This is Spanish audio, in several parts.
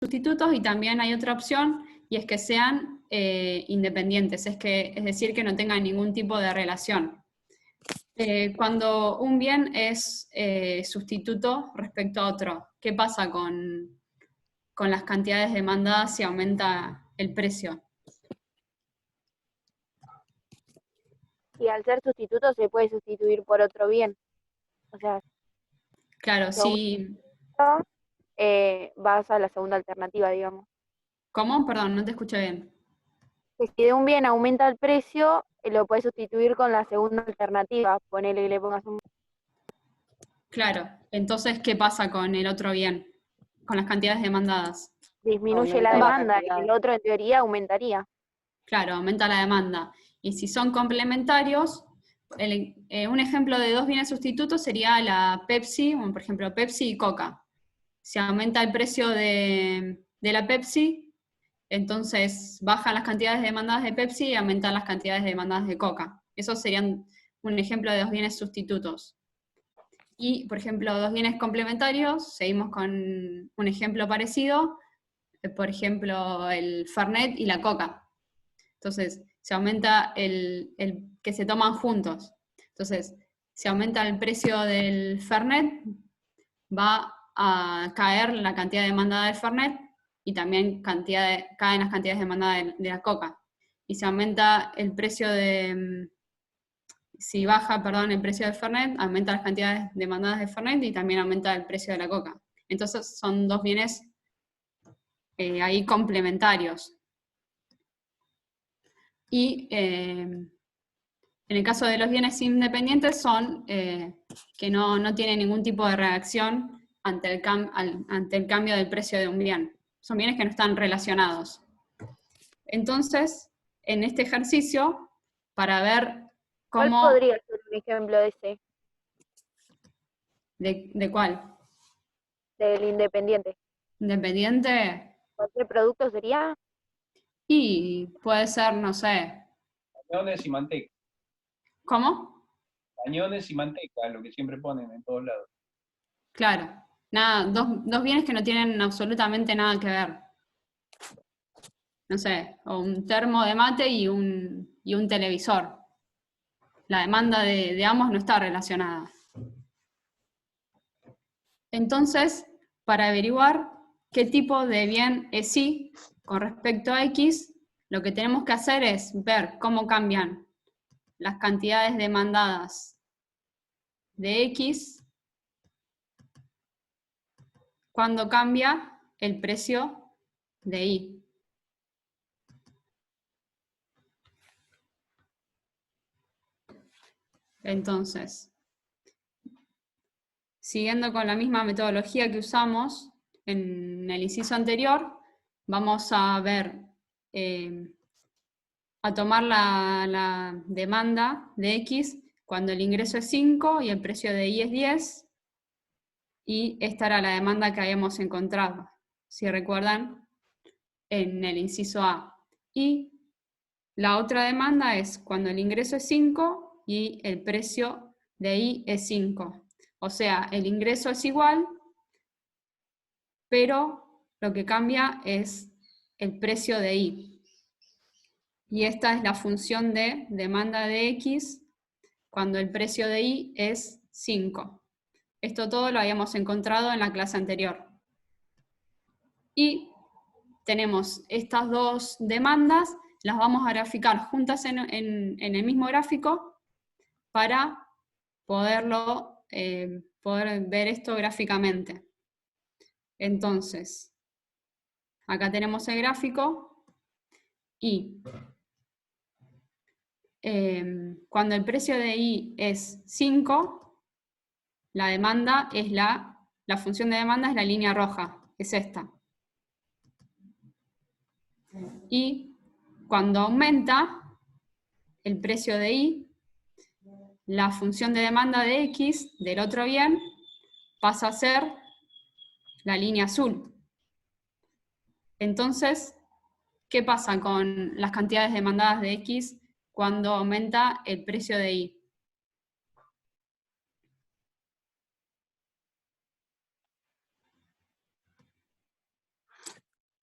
sustitutos, y también hay otra opción, y es que sean independientes, es decir, que no tengan ningún tipo de relación. Cuando un bien es sustituto respecto a otro, ¿qué pasa con las cantidades demandadas si aumenta el precio? Y al ser sustituto se puede sustituir por otro bien. O sea, Claro, si aumenta, sí. vas a la segunda alternativa, digamos. ¿Cómo? Perdón, no te escuché bien. Que si de un bien aumenta el precio, lo puedes sustituir con la segunda alternativa. Ponele que le pongas un... Claro, entonces, ¿qué pasa con el otro bien? Con las cantidades demandadas. disminuye la Aumenta la demanda y cantidad. el otro en teoría aumentaría. Claro, aumenta la demanda. Y si son complementarios, un ejemplo de dos bienes sustitutos sería la Pepsi, bueno, por ejemplo, Pepsi y Coca. Si aumenta el precio de la Pepsi, entonces bajan las cantidades demandadas de Pepsi y aumentan las cantidades demandadas de Coca. Esos serían un ejemplo de dos bienes sustitutos. Y, por ejemplo, dos bienes complementarios, seguimos con un ejemplo parecido, por ejemplo, el Fernet y la Coca. Entonces, se aumenta el que se toman juntos. Entonces, si aumenta el precio del Fernet, va a caer la cantidad demandada del Fernet y también caen las cantidades demandadas de la Coca. Y si aumenta el precio si baja, perdón, el precio del Fernet, aumenta las cantidades demandadas de Fernet y también aumenta el precio de la Coca. Entonces son dos bienes ahí complementarios. Y en el caso de los bienes independientes son que no tienen ningún tipo de reacción ante el cambio del precio de un bien. Son bienes que no están relacionados. Entonces, en este ejercicio, para ver ¿Cuál cómo... podría ser un ejemplo de ese, ¿De cuál? del independiente? Independiente. ¿Cualquier producto sería? Y puede ser, no sé, Cañones y manteca. ¿cómo? Cañones y manteca, lo que siempre ponen en todos lados. Claro, nada, dos bienes que no tienen absolutamente nada que ver. No sé, o un termo de mate y un televisor. La demanda de ambos no está relacionada. Entonces, para averiguar qué tipo de bien es Y con respecto a X, lo que tenemos que hacer es ver cómo cambian las cantidades demandadas de X cuando cambia el precio de Y. Entonces, siguiendo con la misma metodología que usamos en el inciso anterior, vamos a ver, a tomar la demanda de X cuando el ingreso es 5 y el precio de Y es 10, y esta era la demanda que habíamos encontrado, si recuerdan, en el inciso A. Y la otra demanda es cuando el ingreso es 5 y el precio de Y es 5. O sea, el ingreso es igual, pero lo que cambia es el precio de Y. Y esta es la función de demanda de X cuando el precio de Y es 5. Esto todo lo habíamos encontrado en la clase anterior. Y tenemos estas dos demandas, las vamos a graficar juntas en el mismo gráfico para poder ver esto gráficamente. Entonces, acá tenemos el gráfico y cuando el precio de Y es 5, la demanda es la función de demanda es la línea roja, es esta. Y cuando aumenta el precio de Y, la función de demanda de X del otro bien pasa a ser la línea azul. Entonces, ¿qué pasa con las cantidades demandadas de X cuando aumenta el precio de Y?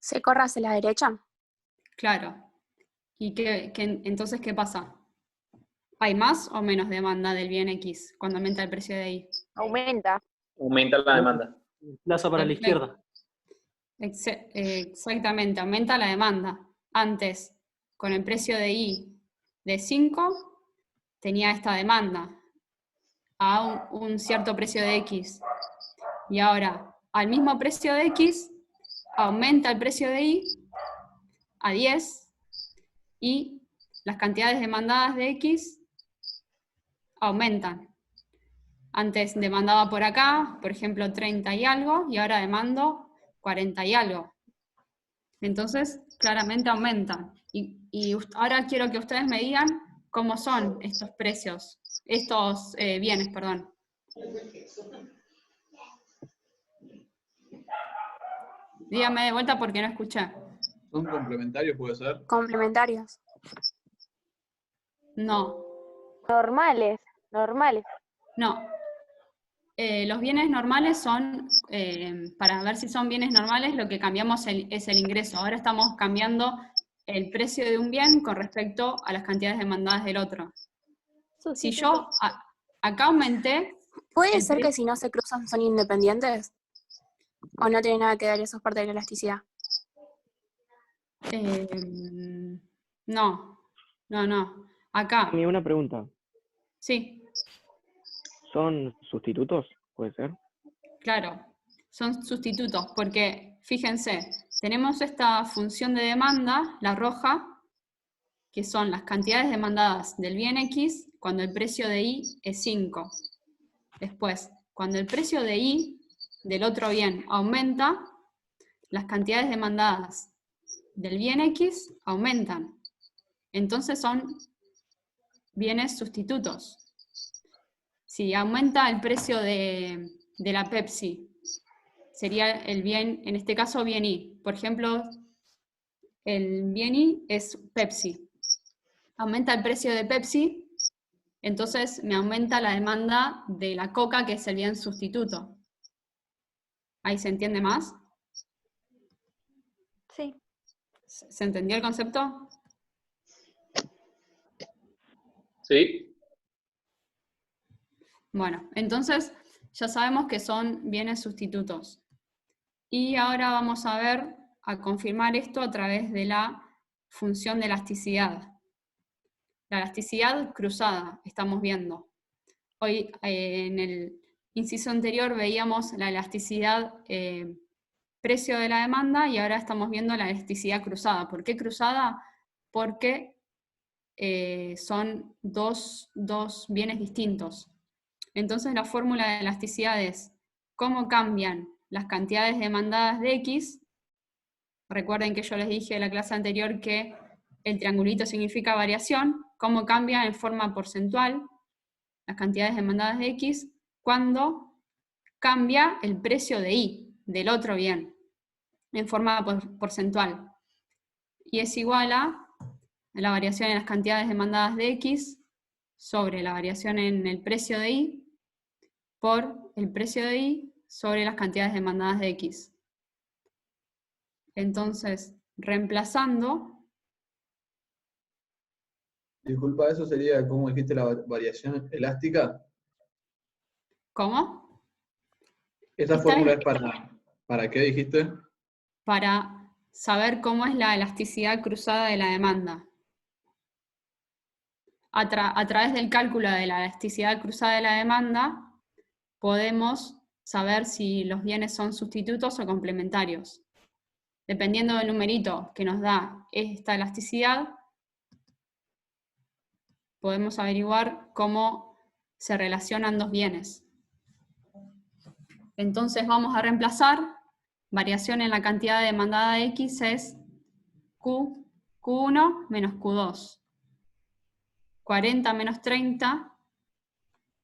¿Se corre hacia la derecha? Claro. ¿Y entonces qué pasa? ¿Hay más o menos demanda del bien X cuando aumenta el precio de Y? Aumenta. Aumenta la demanda. Plaza para la Perfecto. izquierda. Exactamente, aumenta la demanda. Antes, con el precio de Y de 5, tenía esta demanda a un cierto precio de X. Y ahora, al mismo precio de X, aumenta el precio de Y a 10 y las cantidades demandadas de X aumentan. Antes demandaba por acá, por ejemplo, 30 y algo, y ahora demando 40 y algo. Entonces, claramente aumentan. Y ahora quiero que ustedes me digan cómo son estos precios, estos bienes, perdón. Díganme de vuelta porque no escuché. ¿Son complementarios, puede ser? Complementarios. No, Normales. no. Los bienes normales son, para ver si son bienes normales, lo que cambiamos es el ingreso. Ahora estamos cambiando el precio de un bien con respecto a las cantidades demandadas del otro. Si yo acá aumenté... ¿Puede ser que si no se cruzan son independientes? ¿O no tiene nada que ver, eso es parte de la elasticidad? No. Acá, Tenía una pregunta. sí, ¿Son sustitutos? ¿Puede ser? claro, son sustitutos, porque fíjense, tenemos esta función de demanda, la roja, que son las cantidades demandadas del bien X cuando el precio de Y es 5. Después, cuando el precio de Y del otro bien aumenta, las cantidades demandadas del bien X aumentan. Entonces son bienes sustitutos. Si aumenta el precio de la Pepsi, sería el bien, en este caso, bien Y. Por ejemplo, el bien Y es Pepsi. Aumenta el precio de Pepsi, entonces me aumenta la demanda de la Coca, que es el bien sustituto. ¿Ahí se entiende más? Sí. ¿Se entendió el concepto? ¿Sí? Bueno, entonces ya sabemos que son bienes sustitutos. Y ahora vamos a confirmar esto a través de la función de elasticidad. La elasticidad cruzada, estamos viendo. Hoy en el inciso anterior veíamos la elasticidad precio de la demanda y ahora estamos viendo la elasticidad cruzada. ¿Por qué cruzada? Porque son dos bienes distintos. Entonces la fórmula de elasticidad es cómo cambian las cantidades demandadas de X. Recuerden que yo les dije en la clase anterior que el triangulito significa variación, cómo cambia en forma porcentual las cantidades demandadas de X cuando cambia el precio de Y del otro bien en forma porcentual. Y es igual a la variación en las cantidades demandadas de X sobre la variación en el precio de Y por el precio de Y sobre las cantidades demandadas de X. Entonces, reemplazando... Disculpa, ¿eso sería, como dijiste, la variación elástica? ¿Cómo? ¿Esa Esta fórmula es es para qué dijiste? para saber cómo es la elasticidad cruzada de la demanda. A través del cálculo de la elasticidad cruzada de la demanda, podemos saber si los bienes son sustitutos o complementarios. Dependiendo del numerito que nos da esta elasticidad, podemos averiguar cómo se relacionan dos bienes. Entonces vamos a reemplazar, variación en la cantidad demandada de X es Q1 menos Q2. 40 menos 30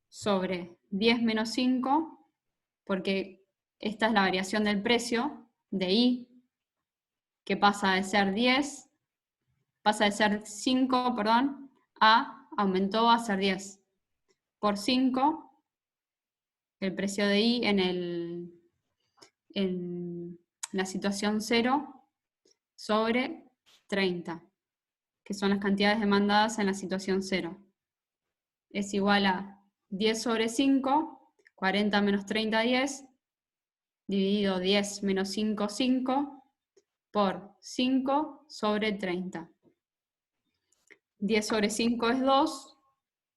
sobre 10 menos 5, porque esta es la variación del precio de Y, que pasa de ser 5, perdón, aumentó a ser 10. Por 5, el precio de Y en la situación 0 sobre 30, que son las cantidades demandadas en la situación 0. Es igual a 10 sobre 5, 40 menos 30, 10, dividido 10 menos 5, 5, por 5 sobre 30. 10 sobre 5 es 2,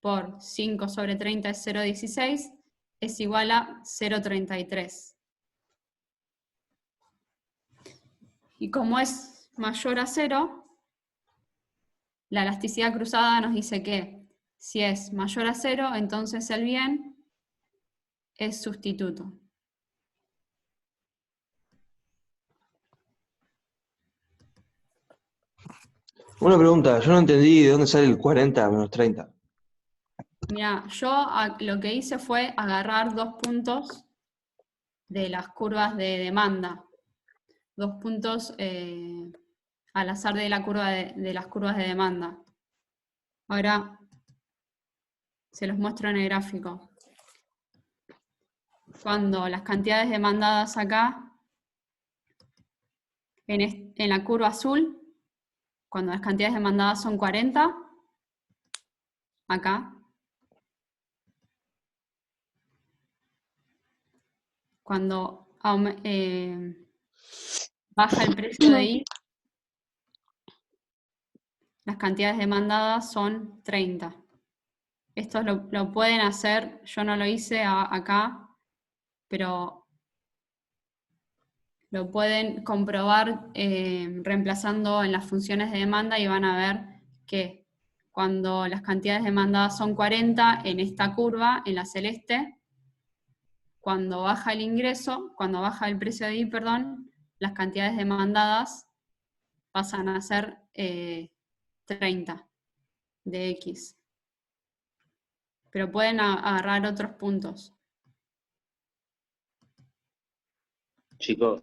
por 5 sobre 30 es 0,16, es igual a 0,33. Y como es mayor a 0, la elasticidad cruzada nos dice que si es mayor a 0, entonces el bien es sustituto. Una pregunta, yo no entendí de dónde sale el 40 menos 30. Mira, yo lo que hice fue agarrar 2 puntos de las curvas de demanda. 2 puntos al azar de la curva de las curvas de demanda. Ahora se los muestro en el gráfico. Cuando las cantidades demandadas acá, en la curva azul, cuando las cantidades demandadas son 40, acá, cuando baja el precio de I, las cantidades demandadas son 30. Esto lo pueden hacer, yo no lo hice acá, pero lo pueden comprobar reemplazando en las funciones de demanda y van a ver que cuando las cantidades demandadas son 40 en esta curva, en la celeste, cuando baja el ingreso, cuando baja el precio de I, perdón, las cantidades demandadas pasan a ser 30 de X. Pero pueden agarrar otros puntos. Chicos,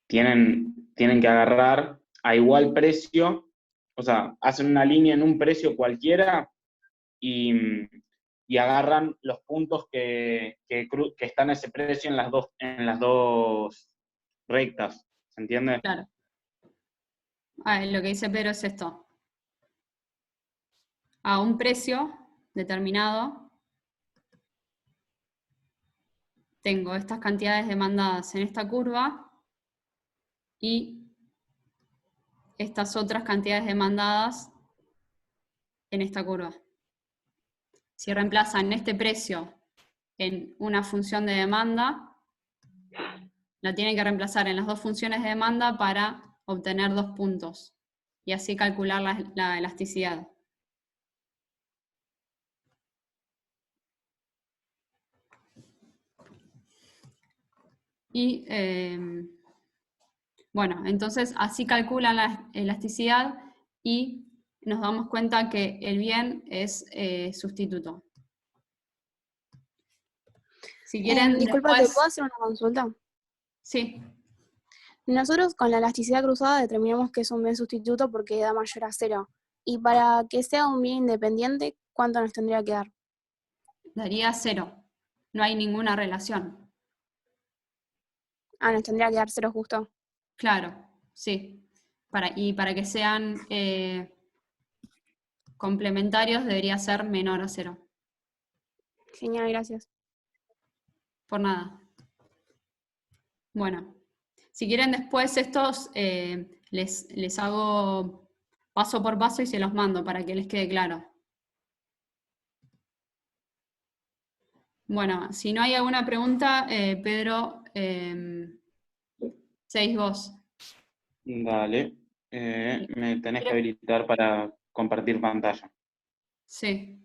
tienen que agarrar a igual precio, o sea, hacen una línea en un precio cualquiera y agarran los puntos que están a ese precio en las dos rectas, ¿se entiende? Claro. Lo que dice Pedro es esto. A un precio determinado, tengo estas cantidades demandadas en esta curva y estas otras cantidades demandadas en esta curva. Si reemplazan este precio en una función de demanda, la tienen que reemplazar en las dos funciones de demanda para obtener 2 puntos y así calcular la elasticidad. Y bueno, entonces así calculan la elasticidad y nos damos cuenta que el bien es sustituto. Si quieren Disculpa, después... ¿te puedo hacer una consulta? Sí. Nosotros con la elasticidad cruzada determinamos que es un bien sustituto porque da mayor a 0. Y para que sea un bien independiente, ¿cuánto nos tendría que dar? Daría 0. No hay ninguna relación. Ah, nos tendría que dar 0 justo. Claro, sí. Y para que sean complementarios debería ser menor a 0. Genial, gracias. Por nada. Bueno, si quieren después estos les hago paso por paso y se los mando para que les quede claro. Bueno, si no hay alguna pregunta, Pedro, seguís vos. Dale. Me tenés que habilitar para compartir pantalla. Sí.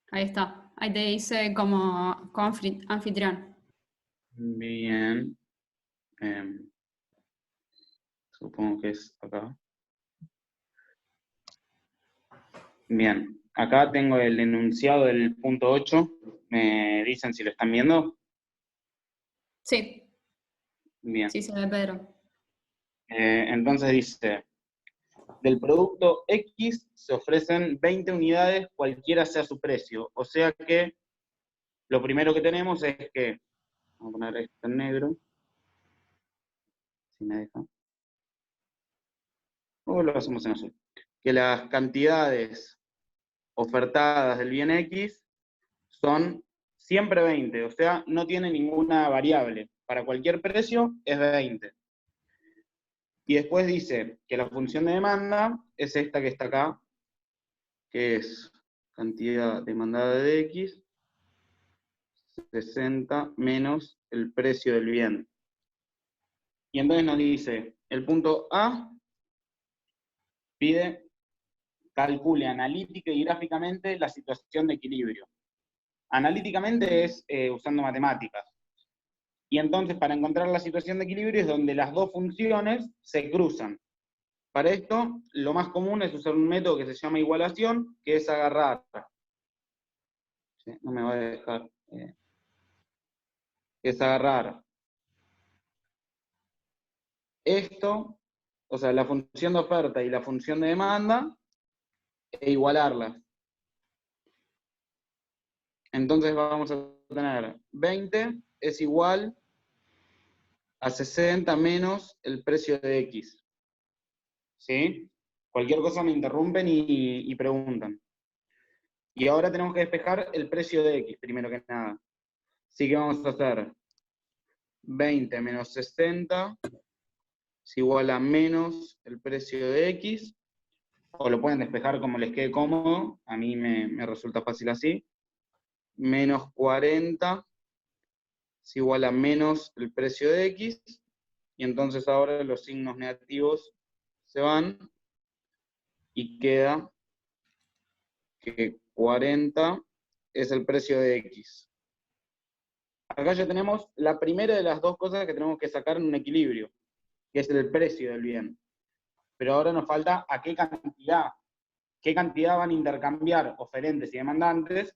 Ahí está. Ahí te dice como anfitrión. Bien. Supongo que es acá. Bien. Acá tengo el enunciado del punto 8. ¿Me dicen si lo están viendo? Sí. Bien. Sí, se ve, Pedro. Entonces dice, Del producto X se ofrecen 20 unidades, cualquiera sea su precio. O sea que lo primero que tenemos es que, vamos a poner esto en negro, si me deja. O lo hacemos en azul. Que las cantidades ofertadas del bien X son siempre 20, o sea, no tiene ninguna variable. Para cualquier precio es 20. Y después dice que la función de demanda es esta que está acá, que es cantidad demandada de X, 60 menos el precio del bien. Y entonces nos dice, el punto A pide, calcule analítica y gráficamente la situación de equilibrio. Analíticamente es usando matemáticas. Y entonces para encontrar la situación de equilibrio es donde las dos funciones se cruzan. Para esto, lo más común es usar un método que se llama igualación, que es agarrar. ¿Sí? No me va a dejar. Es agarrar esto, o sea, la función de oferta y la función de demanda, e igualarlas. Entonces vamos a tener 20 es igual a 60 menos el precio de X. ¿Sí? Cualquier cosa me interrumpen y preguntan. Y ahora tenemos que despejar el precio de X, primero que nada. Así que vamos a hacer 20 menos 60 es igual a menos el precio de X, o lo pueden despejar como les quede cómodo, a mí me resulta fácil así, menos 40 es igual a menos el precio de X, y entonces ahora los signos negativos se van, y queda que 40 es el precio de X. Acá ya tenemos la primera de las dos cosas que tenemos que sacar en un equilibrio, que es el precio del bien. Pero ahora nos falta a qué cantidad van a intercambiar oferentes y demandantes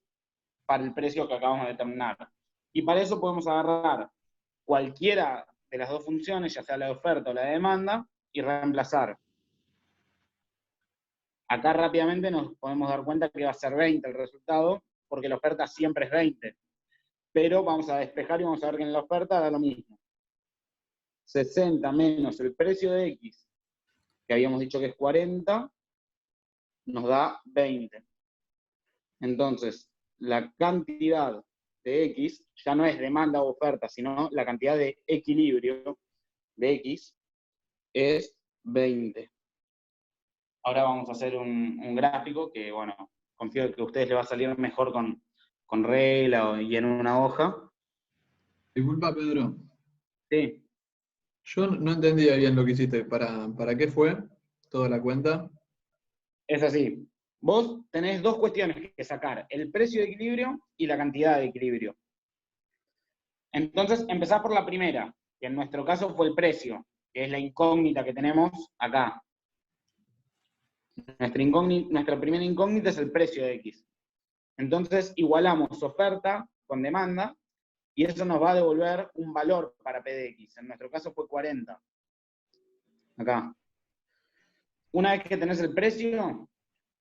para el precio que acabamos de determinar. Y para eso podemos agarrar cualquiera de las dos funciones, ya sea la de oferta o la de demanda, y reemplazar. Acá rápidamente nos podemos dar cuenta que va a ser 20 el resultado, porque la oferta siempre es 20. Pero vamos a despejar y vamos a ver que en la oferta da lo mismo. 60 menos el precio de X, que habíamos dicho que es 40, nos da 20. Entonces, la cantidad de X ya no es demanda o oferta, sino la cantidad de equilibrio de X es 20. Ahora vamos a hacer un gráfico que, bueno, confío que a ustedes les va a salir mejor con regla y en una hoja. Disculpa, Pedro. Sí. Yo no entendía bien lo que hiciste. ¿Para qué fue toda la cuenta? Es así. Vos tenés dos cuestiones que sacar, el precio de equilibrio y la cantidad de equilibrio. Entonces, empezás por la primera, que en nuestro caso fue el precio, que es la incógnita que tenemos acá. Nuestra primera incógnita es el precio de X. Entonces, igualamos oferta con demanda, y eso nos va a devolver un valor para P de X. En nuestro caso fue 40. Acá. Una vez que tenés el precio,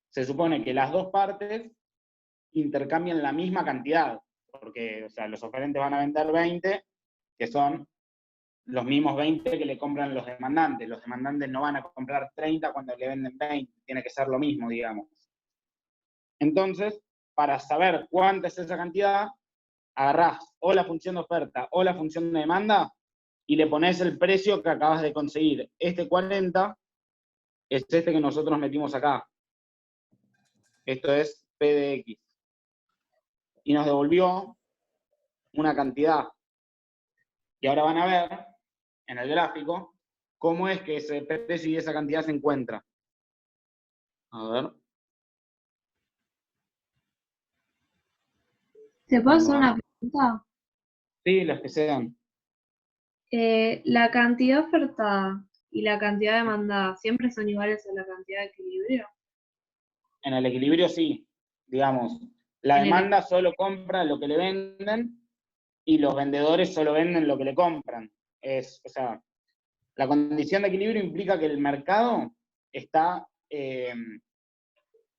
se supone que las dos partes intercambian la misma cantidad, porque, o sea, los oferentes van a vender 20, que son los mismos 20 que le compran los demandantes. Los demandantes no van a comprar 30 cuando le venden 20, tiene que ser lo mismo, digamos. Entonces, para saber cuánta es esa cantidad, agarrás o la función de oferta o la función de demanda y le pones el precio que acabas de conseguir. Este 40 es este que nosotros metimos acá. Esto es P de X. Y nos devolvió una cantidad. Y ahora van a ver, en el gráfico, cómo es que ese precio y esa cantidad se encuentran. A ver. ¿Te puedo hacer una pregunta? Sí, las que sean. ¿La cantidad ofertada y la cantidad demandada siempre son iguales a la cantidad de equilibrio? En el equilibrio sí, digamos. La En el- demanda solo compra lo que le venden y los vendedores solo venden lo que le compran. O sea, la condición de equilibrio implica que el mercado está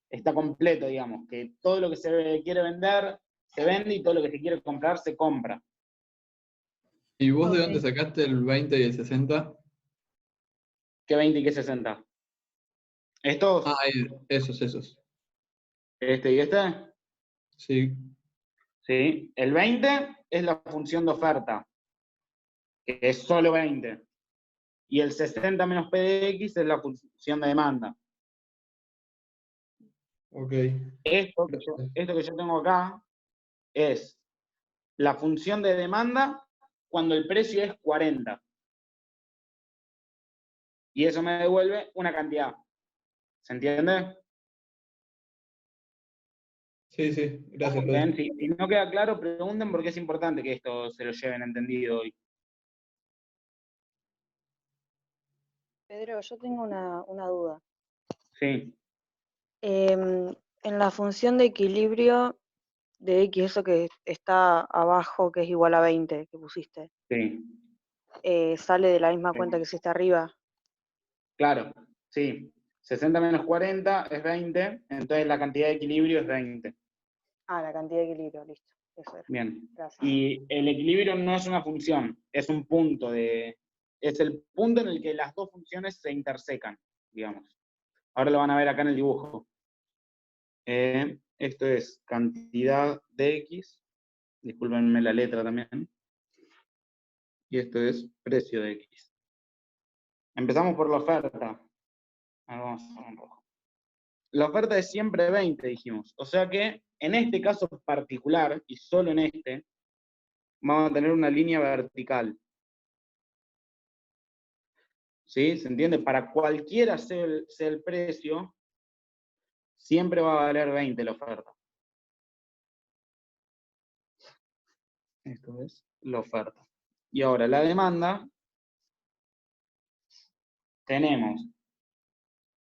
está completo, digamos, que todo lo que se quiere vender se vende y todo lo que se quiere comprar se compra. ¿Y vos de Ok. dónde sacaste el 20 y el 60? ¿Qué 20 y qué 60? ¿Estos? Ah, esos. ¿Este y este? Sí. Sí. El 20 es la función de oferta, que es solo 20. Y el 60 menos P de X es la función de demanda. Ok. Esto que yo tengo acá es la función de demanda cuando el precio es 40. Y eso me devuelve una cantidad. ¿Se entiende? Sí, gracias, Bien, Pedro. si no queda claro, pregunten porque es importante que esto se lo lleven entendido hoy. Pedro, yo tengo una duda. Sí, En la función de equilibrio de X, eso que está abajo, que es igual a 20 que pusiste, sí. ¿sale de la misma Sí. cuenta que hiciste arriba? Claro, sí. 60 menos 40 es 20, entonces la cantidad de equilibrio es 20. Ah, la cantidad de equilibrio, listo. Eso era. Bien. Gracias. Y el equilibrio no es una función, es un punto es el punto en el que las dos funciones se intersecan, digamos. Ahora lo van a ver acá en el dibujo. Esto es cantidad de X, discúlpenme la letra también, y esto es precio de X. Empezamos por la oferta. Ahora vamos a hacer un rojo. La oferta es siempre 20, dijimos. O sea que en este caso particular, y solo en este, vamos a tener una línea vertical. ¿Sí? ¿Se entiende? Para cualquiera sea el precio, siempre va a valer 20 la oferta. Esto es la oferta. Y ahora la demanda, tenemos,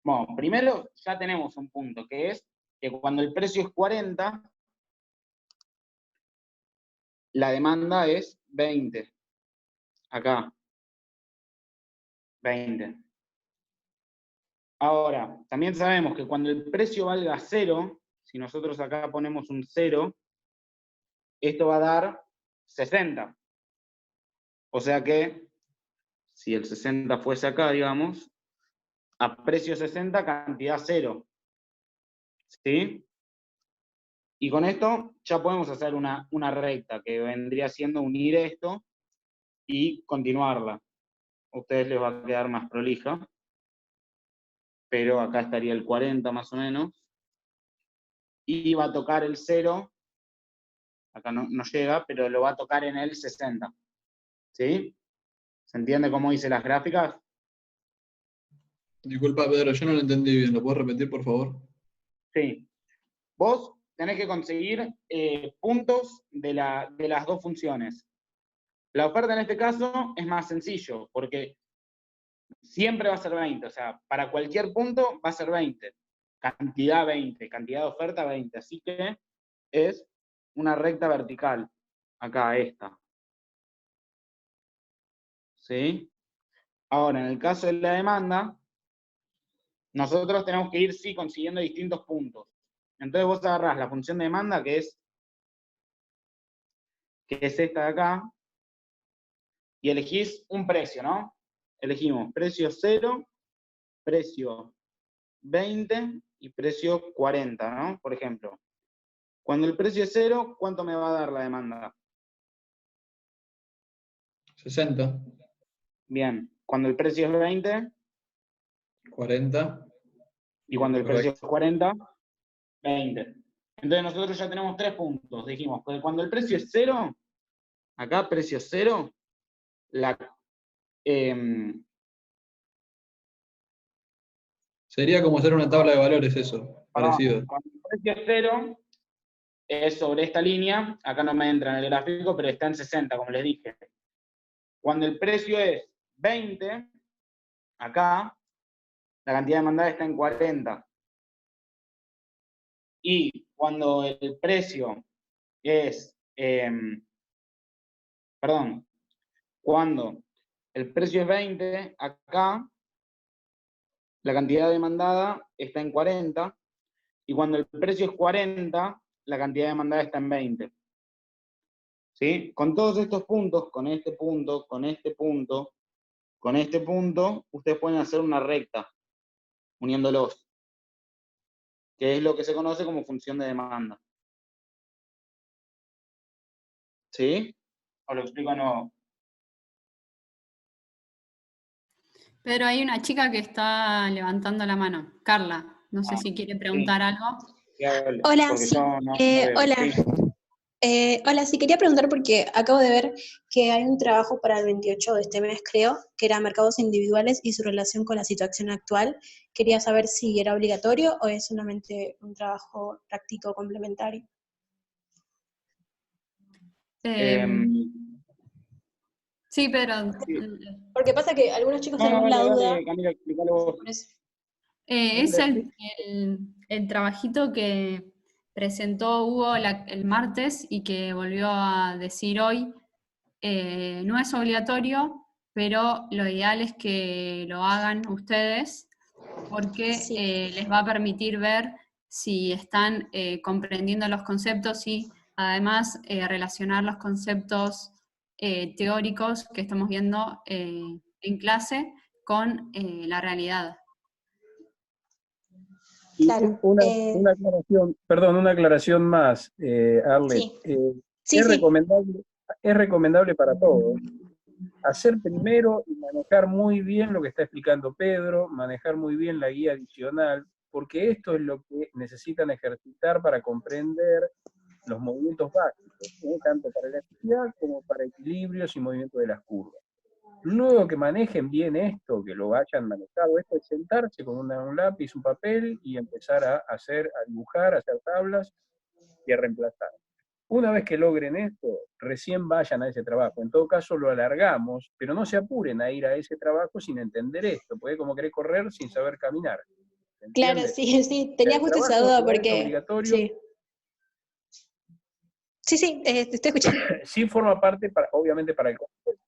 bueno, primero ya tenemos un punto, que es que cuando el precio es 40, la demanda es 20. Acá, 20. Ahora, también sabemos que cuando el precio valga 0, si nosotros acá ponemos un 0, esto va a dar 60. O sea que, si el 60 fuese acá, digamos, a precio 60, cantidad 0. ¿Sí? Y con esto ya podemos hacer una recta, que vendría siendo unir esto y continuarla. A ustedes les va a quedar más prolija, pero acá estaría el 40 más o menos, y va a tocar el 0, acá no llega, pero lo va a tocar en el 60. ¿Sí? ¿Se entiende cómo hice las gráficas? Disculpa, Pedro, yo no lo entendí bien. ¿Lo puedes repetir, por favor? Sí. Vos tenés que conseguir puntos de las dos funciones. La oferta en este caso es más sencillo, porque siempre va a ser 20, o sea, para cualquier punto va a ser 20. Cantidad 20, cantidad de oferta 20. Así que es una recta vertical. Acá, esta. ¿Sí? Ahora, en el caso de la demanda, nosotros tenemos que ir, sí, consiguiendo distintos puntos. Entonces vos agarrás la función de demanda, que es esta de acá, y elegís un precio, ¿no? Elegimos precio 0, precio 20 y precio 40, ¿no? Por ejemplo. Cuando el precio es 0, ¿cuánto me va a dar la demanda? 60, Bien. Cuando el precio es 20, 40. y cuando el precio es Correcto. 40, 20. Entonces nosotros ya tenemos 3 puntos. Dijimos que cuando el precio es 0, acá precio 0, Sería como hacer una tabla de valores eso, parecido. cuando el precio es 0, es sobre esta línea, acá no me entra en el gráfico, pero está en 60, como les dije. Cuando el precio es 20, acá, la cantidad demandada está en 40. Y cuando el precio es, cuando el precio es 20, acá la cantidad demandada está en 40, y cuando el precio es 40, la cantidad demandada está en 20. ¿Sí? Con todos estos puntos, con este punto, con este punto, con este punto, ustedes pueden hacer una recta, uniéndolos, que es lo que se conoce como función de demanda. ¿Sí? ¿Os lo explico de nuevo? Pedro, hay una chica que está levantando la mano. Carla, no sé si quiere preguntar algo. Hola, Porque sí. yo no veo. Hola. Sí. Hola, sí, quería preguntar porque acabo de ver que hay un trabajo para el 28 de este mes, creo, que era mercados individuales y su relación con la situación actual. Quería saber si era obligatorio o es solamente un trabajo práctico complementario. Sí, Pedro. Porque pasa que algunos chicos tenemos la duda. Camila, explícalo vos. Es el trabajito que presentó Hugo el martes y que volvió a decir hoy. No es obligatorio, pero lo ideal es que lo hagan ustedes porque les va a permitir ver si están comprendiendo los conceptos y además relacionar los conceptos teóricos que estamos viendo en clase con la realidad. Claro. Una aclaración, perdón, una aclaración más, Arlet. Sí. Es recomendable para todos hacer primero y manejar muy bien lo que está explicando Pedro, manejar muy bien la guía adicional, porque esto es lo que necesitan ejercitar para comprender los movimientos básicos, tanto para elasticidad como para equilibrios y movimiento de las curvas. Luego que manejen bien esto, que lo hayan manejado, esto es sentarse con un lápiz, un papel y empezar a dibujar, a hacer tablas y a reemplazar. Una vez que logren esto, recién vayan a ese trabajo. En todo caso lo alargamos, pero no se apuren a ir a ese trabajo sin entender esto, porque es como querer correr sin saber caminar. Claro, sí, tenía justo esa duda porque... Sí, te estoy escuchando. Sí forma parte, obviamente, para el concepto.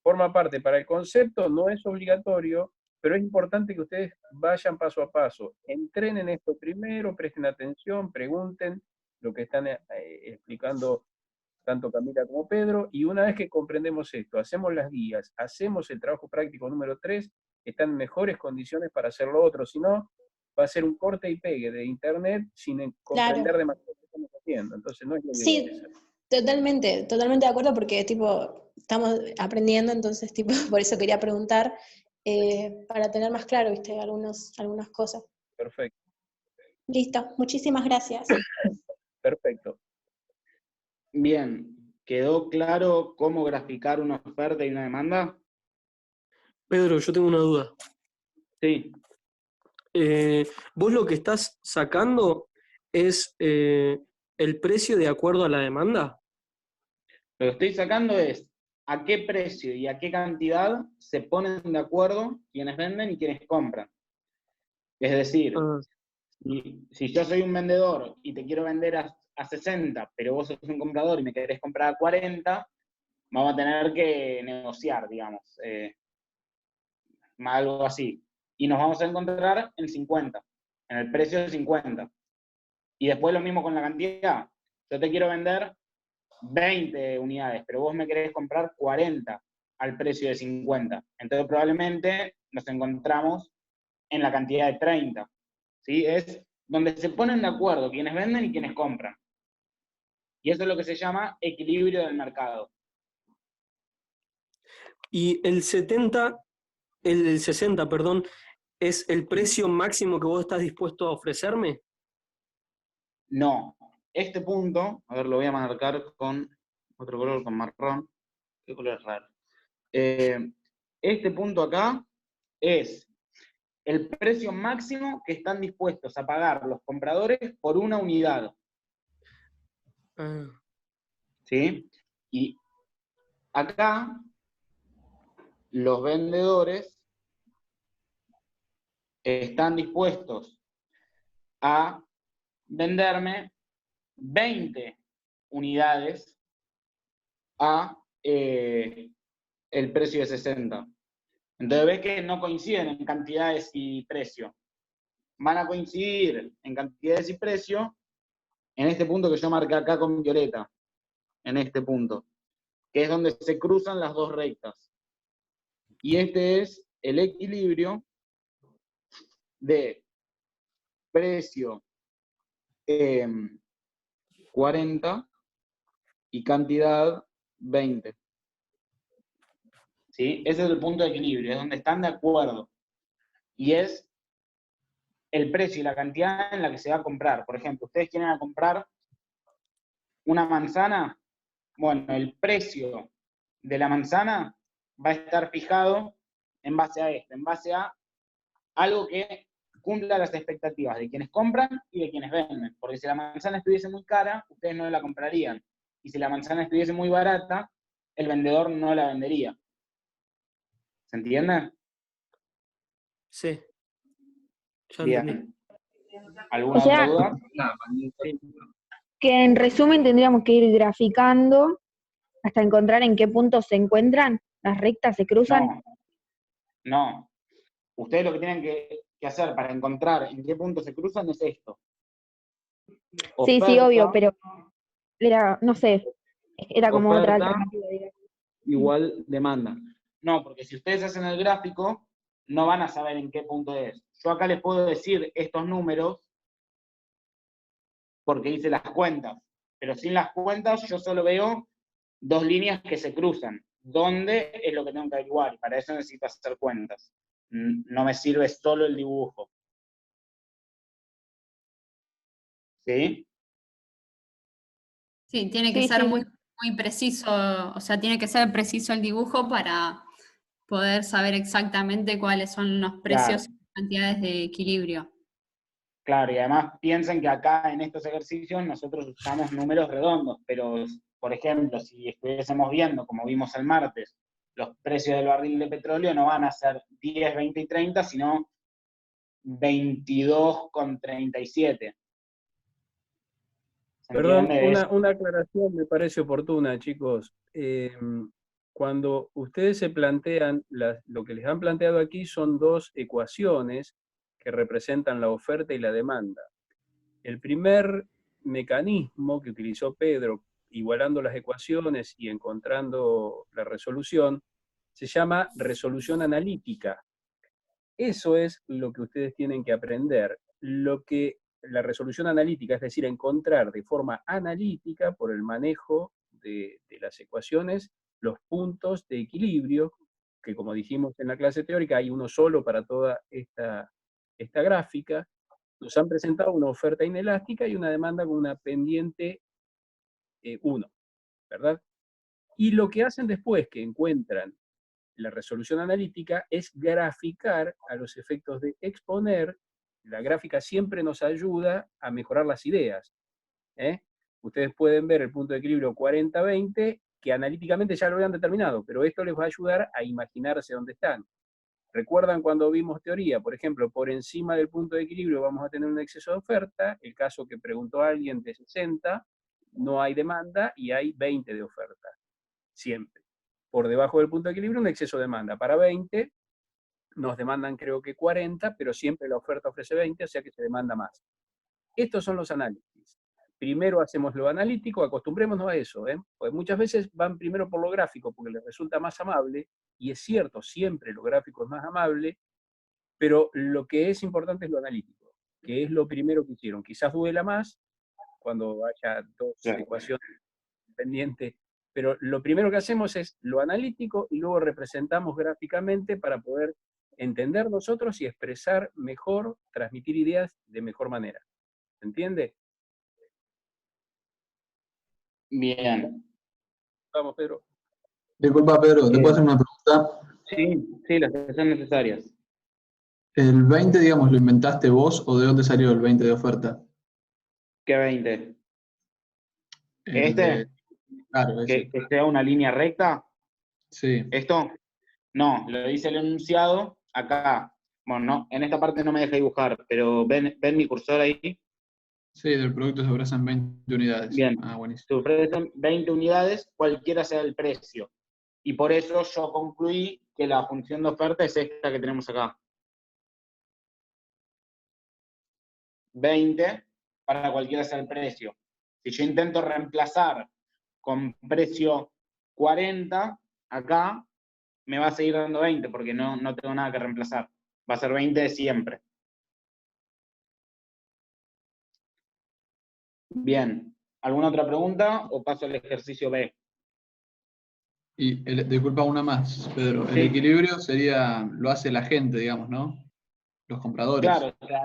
Forma parte para el concepto, no es obligatorio, pero es importante que ustedes vayan paso a paso. Entrenen esto primero, presten atención, pregunten lo que están explicando tanto Camila como Pedro, y una vez que comprendemos esto, hacemos las guías, hacemos el trabajo práctico número 3, están en mejores condiciones para hacer lo otro, si no, va a ser un corte y pegue de internet sin comprender demasiado lo que estamos haciendo, entonces no es lo que Sí, totalmente de acuerdo porque tipo estamos aprendiendo, entonces tipo por eso quería preguntar para tener más claro, viste, algunas cosas. Perfecto. Listo, muchísimas gracias. Perfecto. Bien, ¿quedó claro cómo graficar una oferta y una demanda? Pedro, yo tengo una duda. Sí. ¿Vos lo que estás sacando es el precio de acuerdo a la demanda? Lo que estoy sacando es a qué precio y a qué cantidad se ponen de acuerdo quienes venden y quienes compran. Es decir, si yo soy un vendedor y te quiero vender a 60, pero vos sos un comprador y me querés comprar a 40, vamos a tener que negociar, digamos, algo así. Y nos vamos a encontrar en 50, en el precio de 50. Y después lo mismo con la cantidad. Yo te quiero vender 20 unidades, pero vos me querés comprar 40 al precio de 50. Entonces probablemente nos encontramos en la cantidad de 30. ¿Sí? Es donde se ponen de acuerdo quienes venden y quienes compran. Y eso es lo que se llama equilibrio del mercado. Y el 60, perdón, ¿es el precio máximo que vos estás dispuesto a ofrecerme? No. Este punto, a ver, lo voy a marcar con otro color, con marrón. ¿Qué color es raro? Este punto acá es el precio máximo que están dispuestos a pagar los compradores por una unidad. ¿Sí? Y acá los vendedores están dispuestos a venderme 20 unidades a el precio de 60. Entonces ves que no coinciden en cantidades y precio. Van a coincidir en cantidades y precio en este punto que yo marqué acá con violeta, en este punto, que es donde se cruzan las dos rectas. Y este es el equilibrio de precio 40 y cantidad 20. ¿Sí? Ese es el punto de equilibrio, es donde están de acuerdo. Y es el precio y la cantidad en la que se va a comprar. Por ejemplo, ustedes quieren a comprar una manzana, bueno, el precio de la manzana va a estar fijado en base a esto, en base a algo que cumpla las expectativas de quienes compran y de quienes venden. Porque si la manzana estuviese muy cara, ustedes no la comprarían. Y si la manzana estuviese muy barata, el vendedor no la vendería. ¿Se entiende? Sí. Ya Bien. entendí. ¿Alguna O sea, otra duda? Sí. que en resumen tendríamos que ir graficando hasta encontrar en qué puntos se encuentran, las rectas se cruzan. No. Ustedes lo que tienen que hacer para encontrar en qué punto se cruzan es esto. Sí, sí, obvio, pero era, no sé, era como otra Oferta alternativa, digamos. igual demanda. No, porque si ustedes hacen el gráfico, no van a saber en qué punto es. Yo acá les puedo decir estos números porque hice las cuentas, pero sin las cuentas yo solo veo dos líneas que se cruzan. ¿Dónde es lo que tengo que averiguar? Y para eso necesito hacer cuentas. No me sirve solo el dibujo. ¿Sí? Sí, tiene que Sí, ser sí, muy, sí. muy preciso, o sea, tiene que ser preciso el dibujo para poder saber exactamente cuáles son los precios y cantidades de equilibrio. Claro, y además piensen que acá en estos ejercicios nosotros usamos números redondos, pero, por ejemplo, si estuviésemos viendo, como vimos el martes, los precios del barril de petróleo no van a ser 10, 20 y 30, sino 22,37. ¿Se Perdón, entiende? una aclaración me parece oportuna, chicos. Cuando ustedes se plantean, lo que les han planteado aquí son dos ecuaciones que representan la oferta y la demanda. El primer mecanismo que utilizó Pedro, igualando las ecuaciones y encontrando la resolución, se llama resolución analítica. Eso es lo que ustedes tienen que aprender. La resolución analítica, es decir, encontrar de forma analítica, por el manejo de las ecuaciones, los puntos de equilibrio, que como dijimos en la clase teórica, hay uno solo para toda esta gráfica. Nos han presentado una oferta inelástica y una demanda con una pendiente 1, ¿verdad? Y lo que hacen después que encuentran la resolución analítica es graficar a los efectos de exponer. La gráfica siempre nos ayuda a mejorar las ideas. Ustedes pueden ver el punto de equilibrio 40-20, que analíticamente ya lo habían determinado, pero esto les va a ayudar a imaginarse dónde están. ¿Recuerdan cuando vimos teoría? Por ejemplo, por encima del punto de equilibrio vamos a tener un exceso de oferta, el caso que preguntó alguien de 60, no hay demanda y hay 20 de oferta, siempre. Por debajo del punto de equilibrio, un exceso de demanda. Para 20, nos demandan creo que 40, pero siempre la oferta ofrece 20, o sea que se demanda más. Estos son los análisis. Primero hacemos lo analítico, acostumbrémonos a eso, pues muchas veces van primero por lo gráfico porque les resulta más amable, y es cierto, siempre lo gráfico es más amable, pero lo que es importante es lo analítico, que es lo primero que hicieron. Quizás duela más cuando haya dos ecuaciones pendientes, pero lo primero que hacemos es lo analítico y luego representamos gráficamente para poder entender nosotros y expresar mejor, transmitir ideas de mejor manera. ¿Se entiende? Bien. Vamos, Pedro. Disculpa, Pedro, ¿te puedo hacer una pregunta? Sí, las que sean necesarias. ¿El 20, digamos, lo inventaste vos o de dónde salió el 20 de oferta? ¿Qué 20? Claro, ese. ¿Que sea una línea recta? Sí. ¿Esto? No, lo dice el enunciado acá. Bueno, no, en esta parte no me deja dibujar, pero ¿ven mi cursor ahí? Sí, del producto se ofrecen 20 unidades. Bien, Buenísimo. se ofrecen 20 unidades, cualquiera sea el precio. Y por eso yo concluí que la función de oferta es esta que tenemos acá. 20 para cualquiera sea el precio. Si yo intento reemplazar con precio 40, acá me va a seguir dando 20 porque no tengo nada que reemplazar. Va a ser 20 de siempre. Bien. ¿Alguna otra pregunta o paso al ejercicio B? Y disculpa una más, Pedro. El Sí. equilibrio sería, lo hace la gente, digamos, ¿no? Los compradores. Claro, o sea,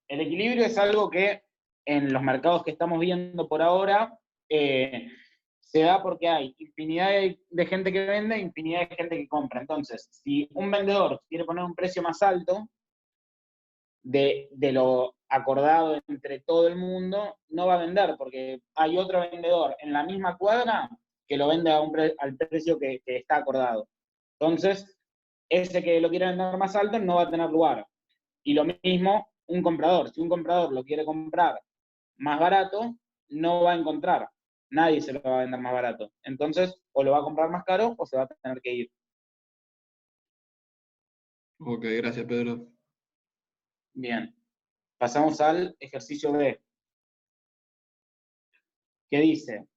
el equilibrio es algo que en los mercados que estamos viendo por ahora se da porque hay infinidad de gente que vende e infinidad de gente que compra. Entonces, si un vendedor quiere poner un precio más alto de lo acordado entre todo el mundo, no va a vender porque hay otro vendedor en la misma cuadra que lo vende al precio que está acordado. Entonces, ese que lo quiere vender más alto no va a tener lugar. Y lo mismo un comprador. Si un comprador lo quiere comprar más barato, no va a encontrar. Nadie se lo va a vender más barato. Entonces, o lo va a comprar más caro o se va a tener que ir. Ok, gracias, Pedro. Bien. Pasamos al ejercicio B. Que dice,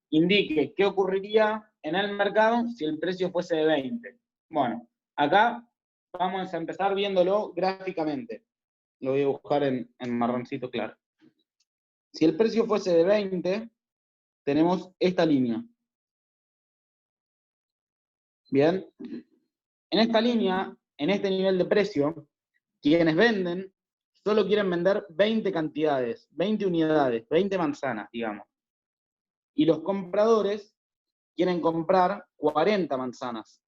indique qué ocurriría en el mercado si el precio fuese de 20. Bueno, acá vamos a empezar viéndolo gráficamente. Lo voy a buscar en marroncito claro. Si el precio fuese de 20, tenemos esta línea. Bien. En esta línea, en este nivel de precio, quienes venden solo quieren vender 20 cantidades, 20 unidades, 20 manzanas, digamos. Y los compradores quieren comprar 40 manzanas.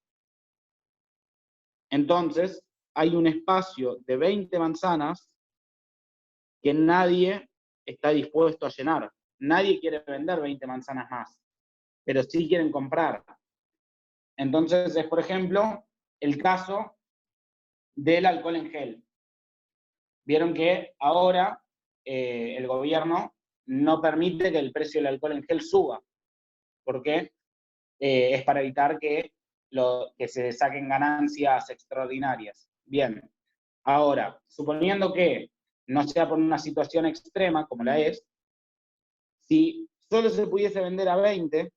Entonces, hay un espacio de 20 manzanas que nadie está dispuesto a llenar. Nadie quiere vender 20 manzanas más, pero sí quieren comprar. Entonces, es, por ejemplo, el caso del alcohol en gel. Vieron que ahora el gobierno no permite que el precio del alcohol en gel suba, porque es para evitar que se saquen ganancias extraordinarias. Bien, ahora, suponiendo que no sea por una situación extrema como la es, si solo se pudiese vender a 20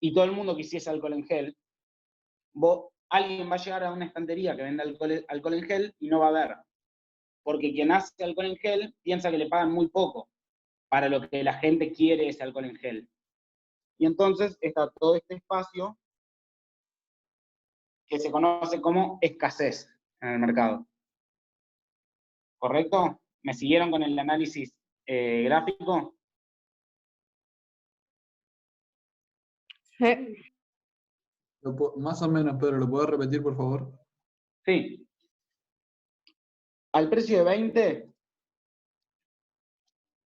y todo el mundo quisiese alcohol en gel, alguien va a llegar a una estantería que vende alcohol en gel y no va a haber. Porque quien hace alcohol en gel piensa que le pagan muy poco para lo que la gente quiere ese alcohol en gel. Y entonces está todo este espacio que se conoce como escasez en el mercado. ¿Correcto? ¿Me siguieron con el análisis gráfico? Más o menos, Pedro, ¿lo puedes repetir, por favor? Sí. Al precio de 20,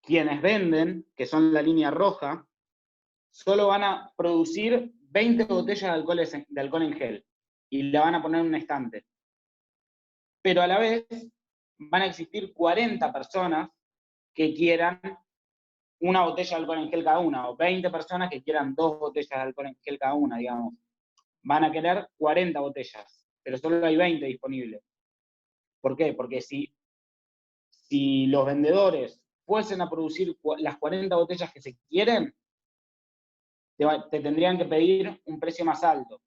quienes venden, que son la línea roja, solo van a producir 20 botellas de alcohol en gel y la van a poner en un estante. Pero a la vez van a existir 40 personas que quieran una botella de alcohol en gel cada una, o 20 personas que quieran 2 botellas de alcohol en gel cada una, digamos. Van a querer 40 botellas, pero solo hay 20 disponibles. ¿Por qué? Porque si los vendedores fuesen a producir las 40 botellas que se quieren, te tendrían que pedir un precio más alto.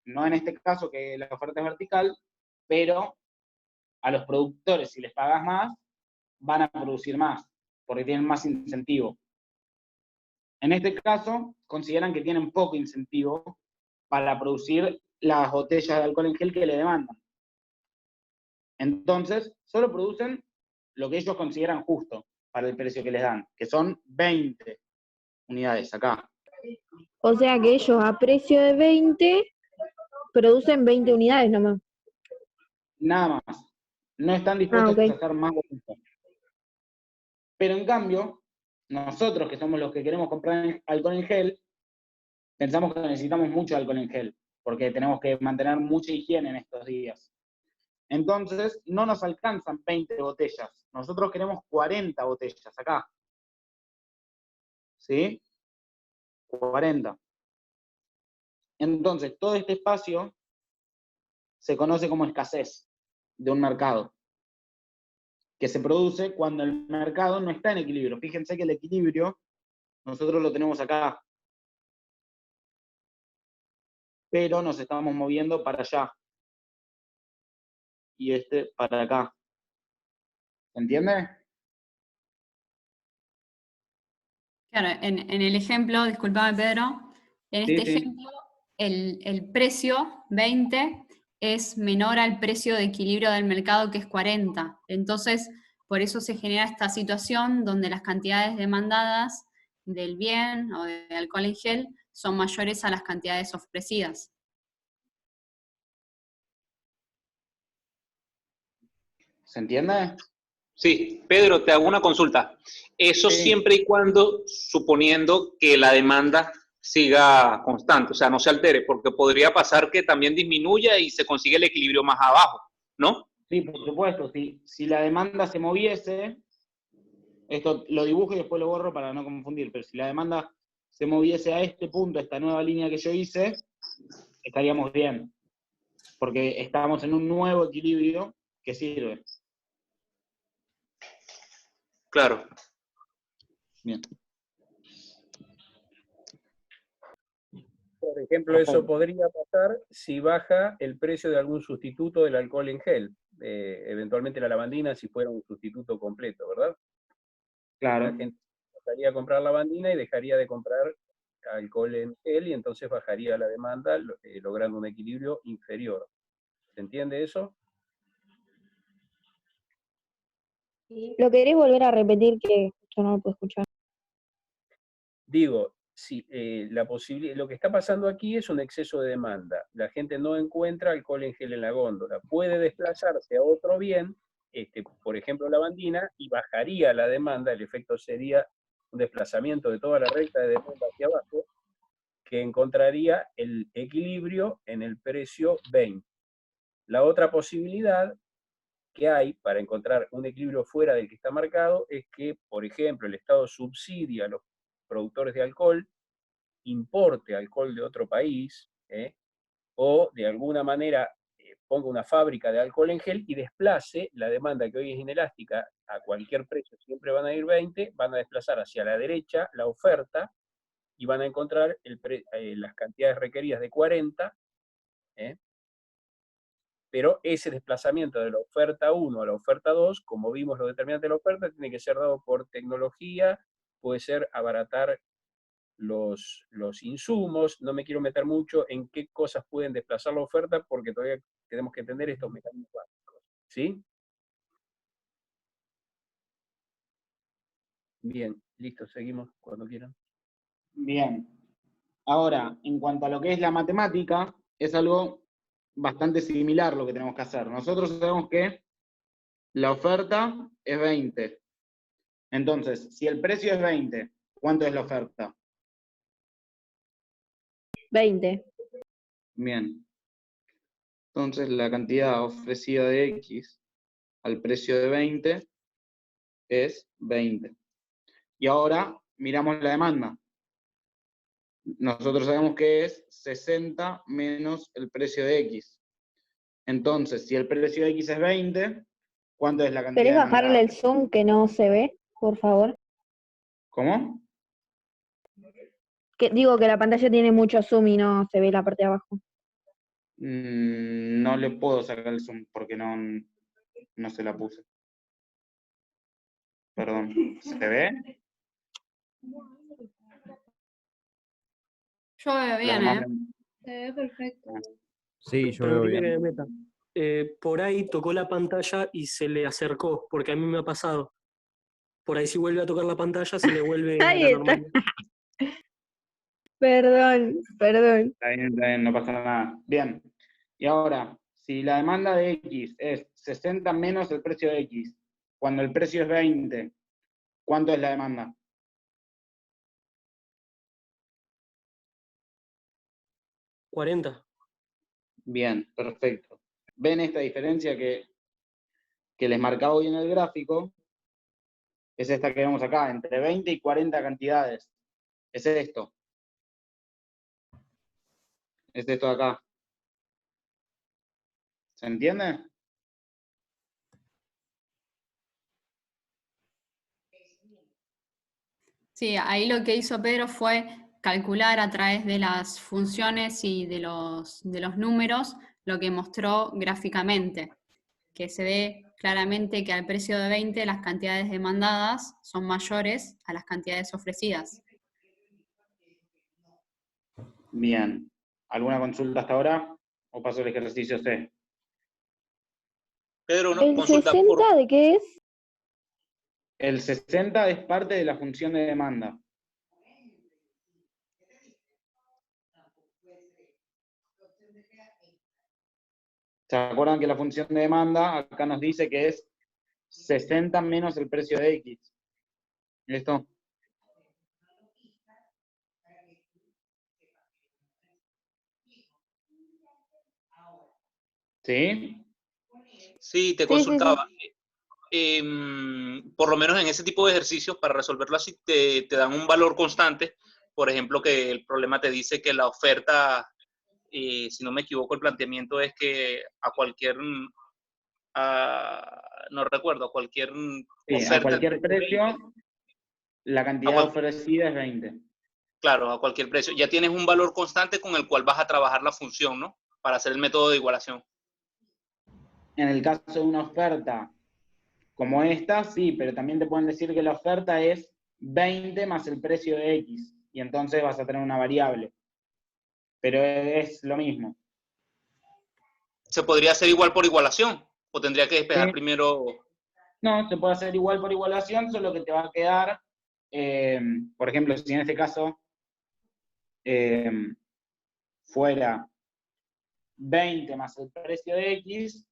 No en este caso que la oferta es vertical, pero a los productores, si les pagas más, van a producir más, porque tienen más incentivo. En este caso, consideran que tienen poco incentivo para producir las botellas de alcohol en gel que le demandan. Entonces, solo producen lo que ellos consideran justo para el precio que les dan, que son 20 unidades acá. O sea que ellos a precio de 20 producen 20 unidades nomás. Nada más. No están dispuestos a hacer más botellas. Pero en cambio, nosotros que somos los que queremos comprar alcohol en gel, pensamos que necesitamos mucho alcohol en gel, porque tenemos que mantener mucha higiene en estos días. Entonces, no nos alcanzan 20 botellas. Nosotros queremos 40 botellas acá. ¿Sí? 40. Entonces, todo este espacio se conoce como escasez de un mercado, que se produce cuando el mercado no está en equilibrio. Fíjense que el equilibrio nosotros lo tenemos acá, pero nos estamos moviendo para allá, y este para acá. ¿Entiende? Claro, en el ejemplo, disculpame Pedro, en Sí, este sí. ejemplo el precio 20 es menor al precio de equilibrio del mercado que es 40. Entonces, por eso se genera esta situación donde las cantidades demandadas del bien o de alcohol en gel son mayores a las cantidades ofrecidas. ¿Se entiende? Sí, Pedro, te hago una consulta. Eso Sí. siempre y cuando, suponiendo que la demanda siga constante, o sea, no se altere, porque podría pasar que también disminuya y se consigue el equilibrio más abajo, ¿no? Sí, por supuesto. Si la demanda se moviese, esto lo dibujo y después lo borro para no confundir, pero si la demanda se moviese a este punto, a esta nueva línea que yo hice, estaríamos bien, porque estamos en un nuevo equilibrio que sirve. Claro. Bien. Por ejemplo, eso podría pasar si baja el precio de algún sustituto del alcohol en gel. Eventualmente la lavandina, si fuera un sustituto completo, ¿verdad? Claro. La gente pasaría a comprar lavandina y dejaría de comprar alcohol en gel, y entonces bajaría la demanda, logrando un equilibrio inferior. ¿Se entiende eso? ¿Lo querés volver a repetir que yo no lo puedo escuchar? Digo, si lo que está pasando aquí es un exceso de demanda. La gente no encuentra alcohol en gel en la góndola. Puede desplazarse a otro bien, por ejemplo lavandina, y bajaría la demanda. El efecto sería un desplazamiento de toda la recta de demanda hacia abajo, que encontraría el equilibrio en el precio 20. La otra posibilidad que hay para encontrar un equilibrio fuera del que está marcado es que, por ejemplo, el Estado subsidia a los productores de alcohol, importe alcohol de otro país, o de alguna manera ponga una fábrica de alcohol en gel y desplace la demanda, que hoy es inelástica, a cualquier precio siempre van a ir 20, van a desplazar hacia la derecha la oferta y van a encontrar las cantidades requeridas de 40, pero ese desplazamiento de la oferta 1 a la oferta 2, como vimos los determinantes de la oferta, tiene que ser dado por tecnología, puede ser abaratar los insumos. No me quiero meter mucho en qué cosas pueden desplazar la oferta, porque todavía tenemos que entender estos mecanismos básicos. ¿Sí? Bien, listo, seguimos cuando quieran. Bien. Ahora, en cuanto a lo que es la matemática, es algo bastante similar lo que tenemos que hacer. Nosotros sabemos que la oferta es 20. Entonces, si el precio es 20, ¿cuánto es la oferta? 20. Bien. Entonces, la cantidad ofrecida de X al precio de 20 es 20. Y ahora miramos la demanda. Nosotros sabemos que es 60 menos el precio de X. Entonces, si el precio de X es 20, ¿cuánto es la cantidad ¿Querés demandada? bajarle el zoom que no se ve, por favor? ¿Cómo? Digo que la pantalla tiene mucho zoom y no se ve la parte de abajo. No le puedo sacar el zoom porque no se la puse. Perdón. ¿Se ve? Yo veo Los bien, demás- Se ve perfecto. Sí, yo veo Permitime que bien. me meta. Por ahí tocó la pantalla y se le acercó, porque a mí me ha pasado. Por ahí si vuelve a tocar la pantalla se le vuelve a Ahí la está. normalidad. Perdón. Está bien, no pasa nada. Bien. Y ahora, si la demanda de X es 60 menos el precio de X, cuando el precio es 20, ¿cuánto es la demanda? 40. Bien, perfecto. ¿Ven esta diferencia que les marcaba hoy en el gráfico? Es esta que vemos acá, entre 20 y 40 cantidades. Es esto. Es esto de acá. ¿Se entiende? Sí, ahí lo que hizo Pedro fue calcular a través de las funciones y de los números lo que mostró gráficamente, que se ve claramente que al precio de 20 las cantidades demandadas son mayores a las cantidades ofrecidas. Bien. ¿Alguna consulta hasta ahora? ¿O paso el ejercicio C? Pedro, una ¿El consulta 60 de qué es? El 60 es parte de la función de demanda. ¿Se acuerdan que la función de demanda acá nos dice que es 60 menos el precio de X? ¿Listo? ¿Sí? Sí, te Sí, sí, consultaba. sí. Por lo menos en ese tipo de ejercicios, para resolverlo así, te dan un valor constante. Por ejemplo, que el problema te dice que la oferta, si no me equivoco, el planteamiento es que a cualquier, no recuerdo, a cualquier Sí, a oferta, cualquier precio, la a cantidad cual- ofrecida es 20. claro, a cualquier precio. Ya tienes un valor constante con el cual vas a trabajar la función, ¿no? Para hacer el método de igualación. En el caso de una oferta como esta, sí, pero también te pueden decir que la oferta es 20 más el precio de X, y entonces vas a tener una variable. Pero es lo mismo. ¿Se podría hacer igual por igualación? ¿O tendría que despejar Sí. primero? No, se puede hacer igual por igualación, solo que te va a quedar, por ejemplo, si en este caso fuera 20 más el precio de X,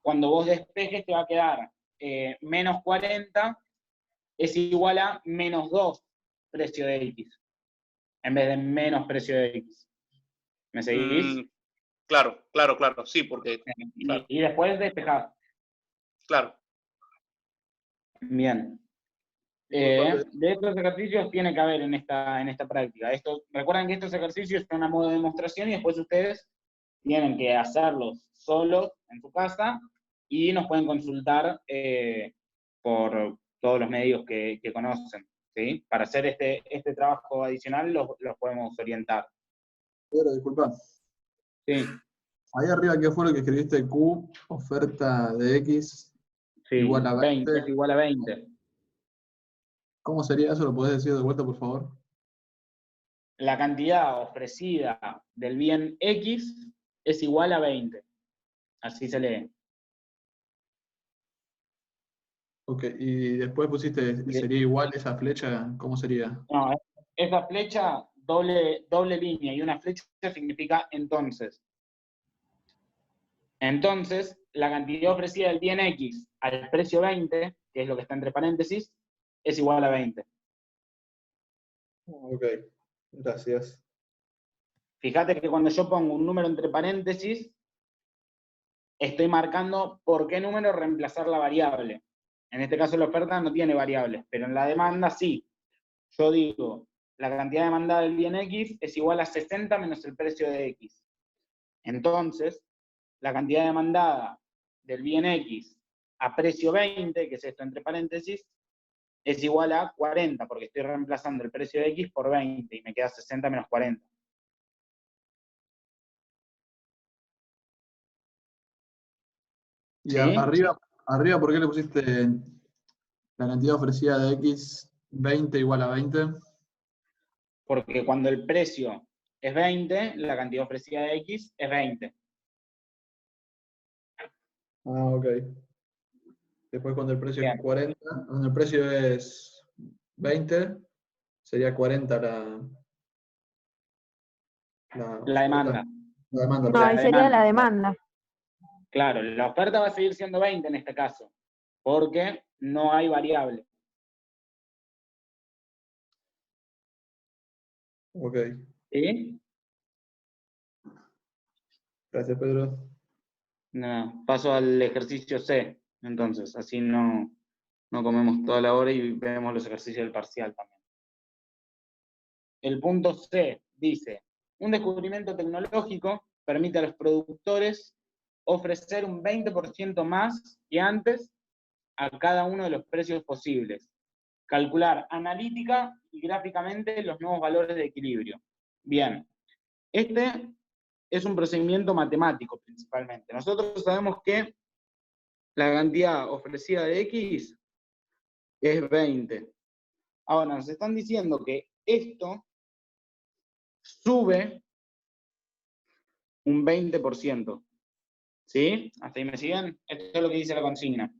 cuando vos despejes te va a quedar menos 40 es igual a menos 2 precio de X, en vez de menos precio de X. ¿Me seguís? Claro, sí, porque... Claro. Y después despejás. Claro. Bien. De estos ejercicios tiene que haber en esta práctica. Recuerden que estos ejercicios son a modo de demostración y después ustedes tienen que hacerlos solos en su casa y nos pueden consultar por todos los medios que conocen, ¿sí? Para hacer este trabajo adicional los podemos orientar. Pedro, disculpa. Sí. Ahí arriba, ¿qué fue lo que escribiste? Q, oferta de X, Sí, igual a 20. es igual a 20. ¿Cómo sería eso? ¿Lo podés decir de vuelta, por favor? La cantidad ofrecida del bien X es igual a 20. Así se lee. Ok, y después pusiste, ¿sería igual esa flecha? ¿Cómo sería? No, esa flecha, doble línea, y una flecha significa entonces. Entonces, la cantidad ofrecida del bien X al precio 20, que es lo que está entre paréntesis, es igual a 20. Ok, gracias. Fíjate que cuando yo pongo un número entre paréntesis, estoy marcando por qué número reemplazar la variable. En este caso la oferta no tiene variables, pero en la demanda sí. Yo digo, la cantidad demandada del bien X es igual a 60 menos el precio de X. Entonces, la cantidad demandada del bien X a precio 20, que es esto entre paréntesis, es igual a 40, porque estoy reemplazando el precio de X por 20, y me queda 60 menos 40. Y ¿Sí? arriba, ¿por qué le pusiste la cantidad ofrecida de X 20 igual a 20? Porque cuando el precio es 20, la cantidad ofrecida de X es 20. Ah, ok. Después cuando el precio es 40, cuando el precio es 20, sería 40 la demanda. La demanda, No, ahí sería la demanda. Claro, la oferta va a seguir siendo 20 en este caso, porque no hay variable. Ok. ¿Sí? Gracias, Pedro. No, paso al ejercicio C, entonces, así no comemos toda la hora y vemos los ejercicios del parcial también. El punto C dice, un descubrimiento tecnológico permite a los productores ofrecer un 20% más que antes a cada uno de los precios posibles. Calcular analítica y gráficamente los nuevos valores de equilibrio. Bien, este es un procedimiento matemático principalmente. Nosotros sabemos que la cantidad ofrecida de X es 20. Ahora, nos están diciendo que esto sube un 20%. ¿Sí? ¿Hasta ahí me siguen? Esto es lo que dice la consigna.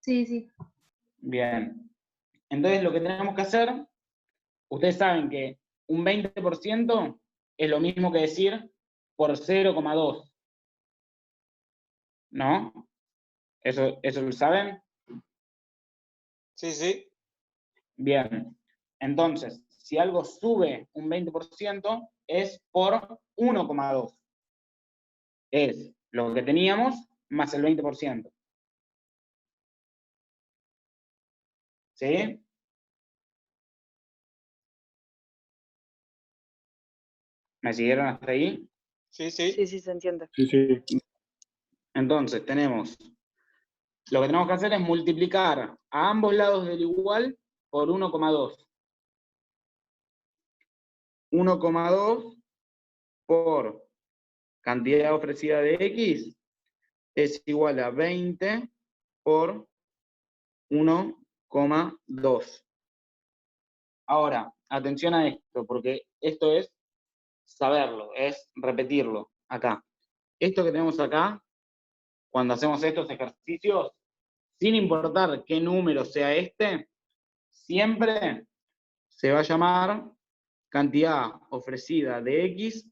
Sí, sí. Bien. Entonces, lo que tenemos que hacer, ustedes saben que un 20% es lo mismo que decir por 0,2. ¿No? ¿Eso lo saben? Sí, sí. Bien. Entonces, si algo sube un 20%, es por 1,2. Es lo que teníamos más el 20%. ¿Sí? ¿Me siguieron hasta ahí? Sí, sí. Sí, sí, se entiende. Sí, sí. Entonces, lo que tenemos que hacer es multiplicar a ambos lados del igual por 1,2. 1,2 por cantidad ofrecida de X es igual a 20 por 1,2. Ahora, atención a esto, porque esto es saberlo, es repetirlo acá. Esto que tenemos acá, cuando hacemos estos ejercicios, sin importar qué número sea este, siempre se va a llamar cantidad ofrecida de X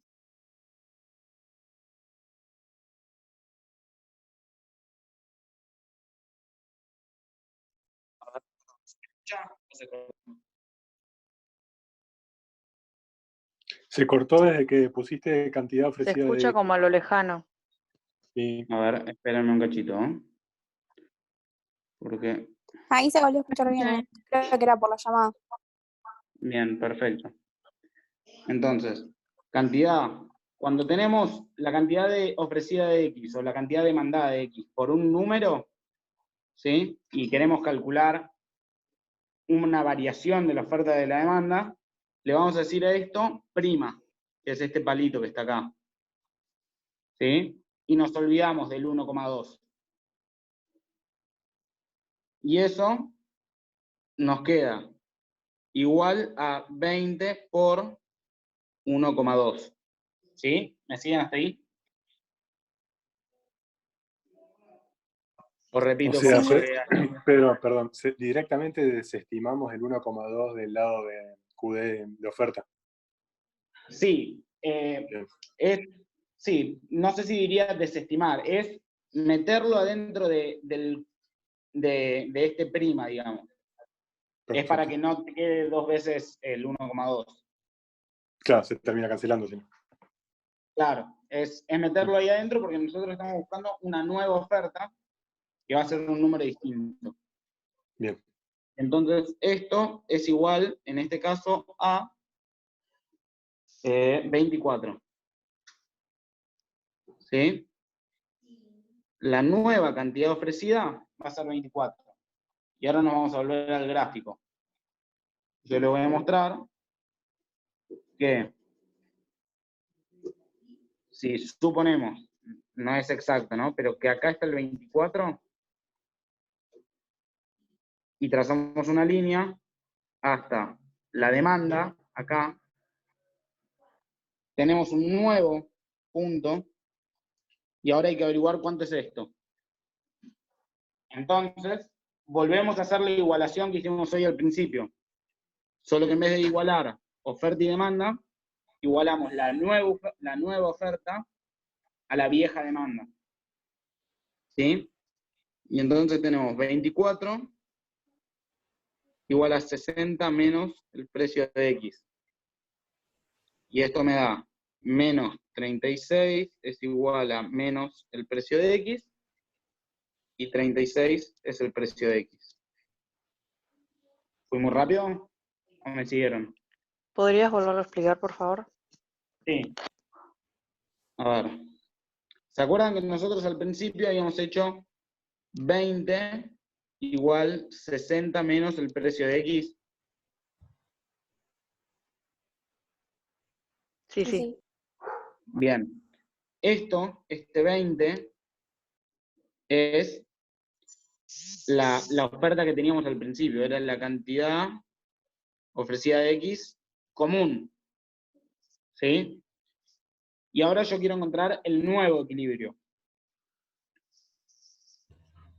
Se cortó desde que pusiste cantidad Se ofrecida escucha de... como a lo lejano. Sí. A ver, espérenme un cachito, ¿eh? Porque... Ahí se volvió a escuchar bien, ¿eh? Creo que era por la llamada. Bien, perfecto. Entonces, cantidad. Cuando tenemos la cantidad ofrecida de X o la cantidad demandada de X por un número, ¿sí? Y queremos calcular una variación de la oferta de la demanda, le vamos a decir a esto prima, que es este palito que está acá. ¿Sí? Y nos olvidamos del 1,2. Y eso nos queda igual a 20 por 1,2. ¿Sí? ¿Me siguen hasta ahí? O repito, O sea, como se vea. Pedro, perdón, directamente desestimamos el 1,2 del lado de QD de oferta. Sí, sí, no sé si diría desestimar, es meterlo adentro de este prima, digamos. Perfecto. Es para que no te quede dos veces el 1,2. Claro, se termina cancelando, ¿sí? Claro, es meterlo ahí adentro porque nosotros estamos buscando una nueva oferta que va a ser un número distinto. Bien. Entonces, esto es igual, en este caso, a 24. ¿Sí? La nueva cantidad ofrecida va a ser 24. Y ahora nos vamos a volver al gráfico. Yo les voy a mostrar que si suponemos, no es exacto, ¿no? Pero que acá está el 24 y trazamos una línea hasta la demanda, acá, tenemos un nuevo punto y ahora hay que averiguar cuánto es esto. Entonces, volvemos a hacer la igualación que hicimos hoy al principio. Solo que en vez de igualar oferta y demanda, igualamos la nueva oferta a la vieja demanda. ¿Sí? Y entonces tenemos 24 igual a 60 menos el precio de X. Y esto me da menos 36 es igual a menos el precio de X, y 36 es el precio de X. ¿Fui muy rápido o me siguieron? ¿Podrías volverlo a explicar, por favor? Sí. A ver. ¿Se acuerdan que nosotros al principio habíamos hecho 20 igual 60 menos el precio de X? Sí, sí. Bien. Este 20, es la oferta que teníamos al principio, era la cantidad ofrecida de X común. ¿Sí? Y ahora yo quiero encontrar el nuevo equilibrio.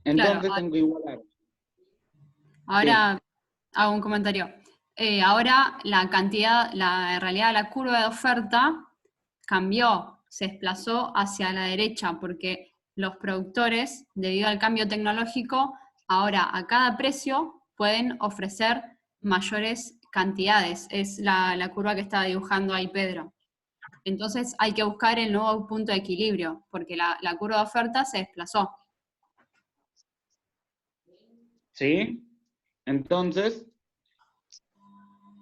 Entonces Claro, tengo que igualar. ahora hago un comentario. Ahora la cantidad, en realidad la curva de oferta cambió, se desplazó hacia la derecha, porque los productores, debido al cambio tecnológico, ahora a cada precio pueden ofrecer mayores cantidades. Es la curva que estaba dibujando ahí Pedro. Entonces hay que buscar el nuevo punto de equilibrio, porque la curva de oferta se desplazó. ¿Sí? Entonces,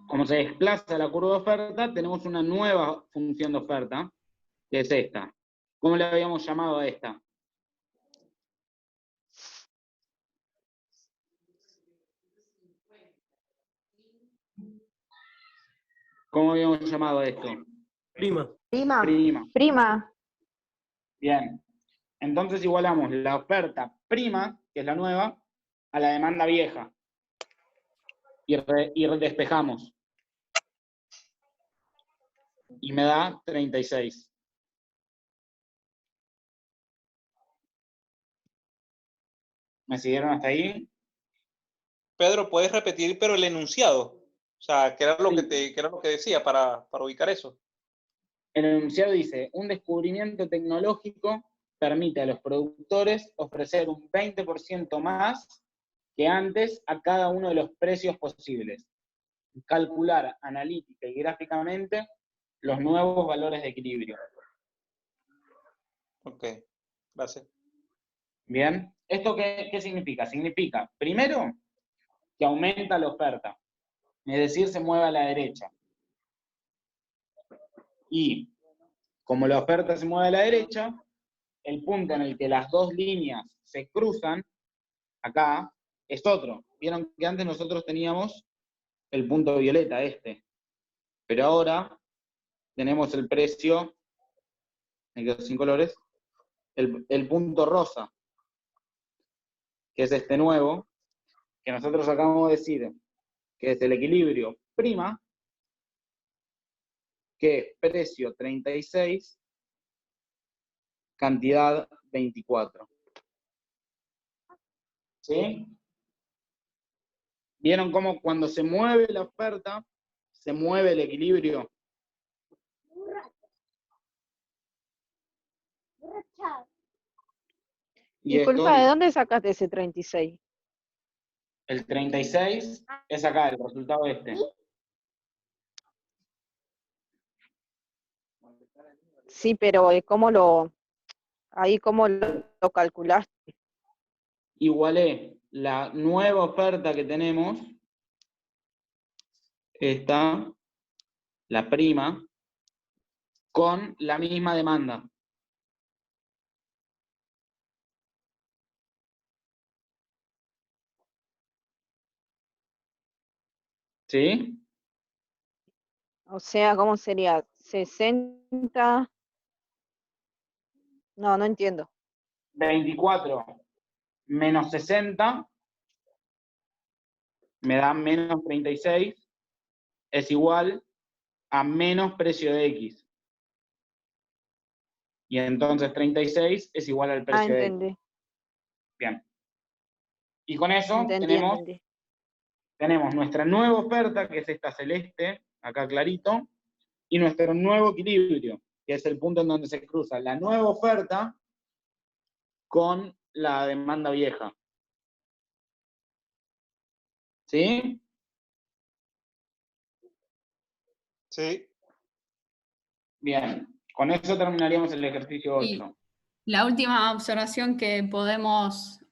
como se desplaza la curva de oferta, tenemos una nueva función de oferta, que es esta. ¿Cómo le habíamos llamado a esta? ¿Cómo habíamos llamado a esto? Prima. Prima. Bien. Entonces igualamos la oferta prima, que es la nueva, a la demanda vieja. Y despejamos. Y me da 36. ¿Me siguieron hasta ahí? Pedro, ¿puedes repetir, pero el enunciado? O sea, ¿qué era lo que era lo que decía para ubicar eso? El enunciado dice, un descubrimiento tecnológico permite a los productores ofrecer un 20% más que antes a cada uno de los precios posibles. Calcular analítica y gráficamente los nuevos valores de equilibrio. Ok, gracias. Bien, ¿esto qué significa? Significa, primero, que aumenta la oferta, es decir, se mueve a la derecha. Y como la oferta se mueve a la derecha, el punto en el que las dos líneas se cruzan, acá, es otro. Vieron que antes nosotros teníamos el punto violeta, pero ahora tenemos el precio, me quedo sin colores, el punto rosa, que es este nuevo, que nosotros acabamos de decir que es el equilibrio prima, que es precio 36, cantidad 24. ¿Sí? ¿Vieron cómo cuando se mueve la oferta, se mueve el equilibrio? Y Disculpa, ¿de esto, dónde sacaste ese 36? el 36 es acá, el resultado este. Sí, pero ¿cómo lo calculaste? Igualé la nueva oferta que tenemos, esta, la prima, con la misma demanda. ¿Sí? O sea, ¿cómo sería? 60. No, no entiendo. 24 menos 60 me da menos 36, es igual a menos precio de X. Y entonces 36 es igual al precio de X. Entendí. Bien. Y con eso Entendí. tenemos nuestra nueva oferta, que es esta celeste, acá clarito, y nuestro nuevo equilibrio, que es el punto en donde se cruza la nueva oferta con la demanda vieja. ¿Sí? Sí. Bien. Con eso terminaríamos el ejercicio 8. Y la última observación que podemos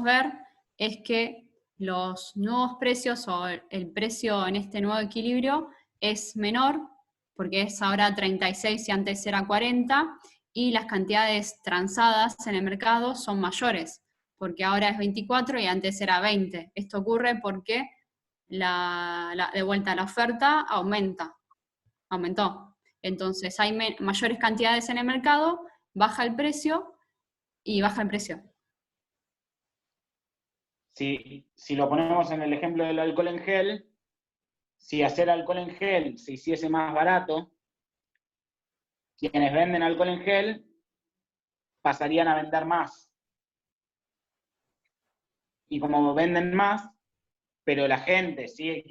ver es que los nuevos precios o el precio en este nuevo equilibrio es menor, porque es ahora 36 y antes era 40, y las cantidades transadas en el mercado son mayores, porque ahora es 24 y antes era 20. Esto ocurre porque de vuelta la oferta aumentó. Entonces hay mayores cantidades en el mercado, baja el precio y baja el precio. Si lo ponemos en el ejemplo del alcohol en gel, si hacer alcohol en gel se hiciese más barato, quienes venden alcohol en gel pasarían a vender más. Y como venden más, pero la gente sigue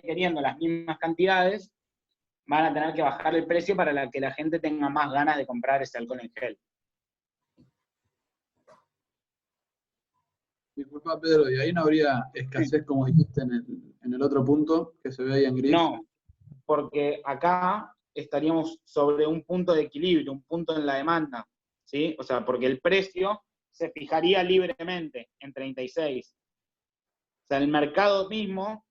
queriendo las mismas cantidades, van a tener que bajar el precio para que la gente tenga más ganas de comprar ese alcohol en gel. Disculpa, Pedro, ¿y ahí no habría escasez, como dijiste en el otro punto, que se ve ahí en gris? No, porque acá estaríamos sobre un punto de equilibrio, un punto en la demanda, ¿sí? O sea, porque el precio se fijaría libremente en 36. O sea, el mercado mismo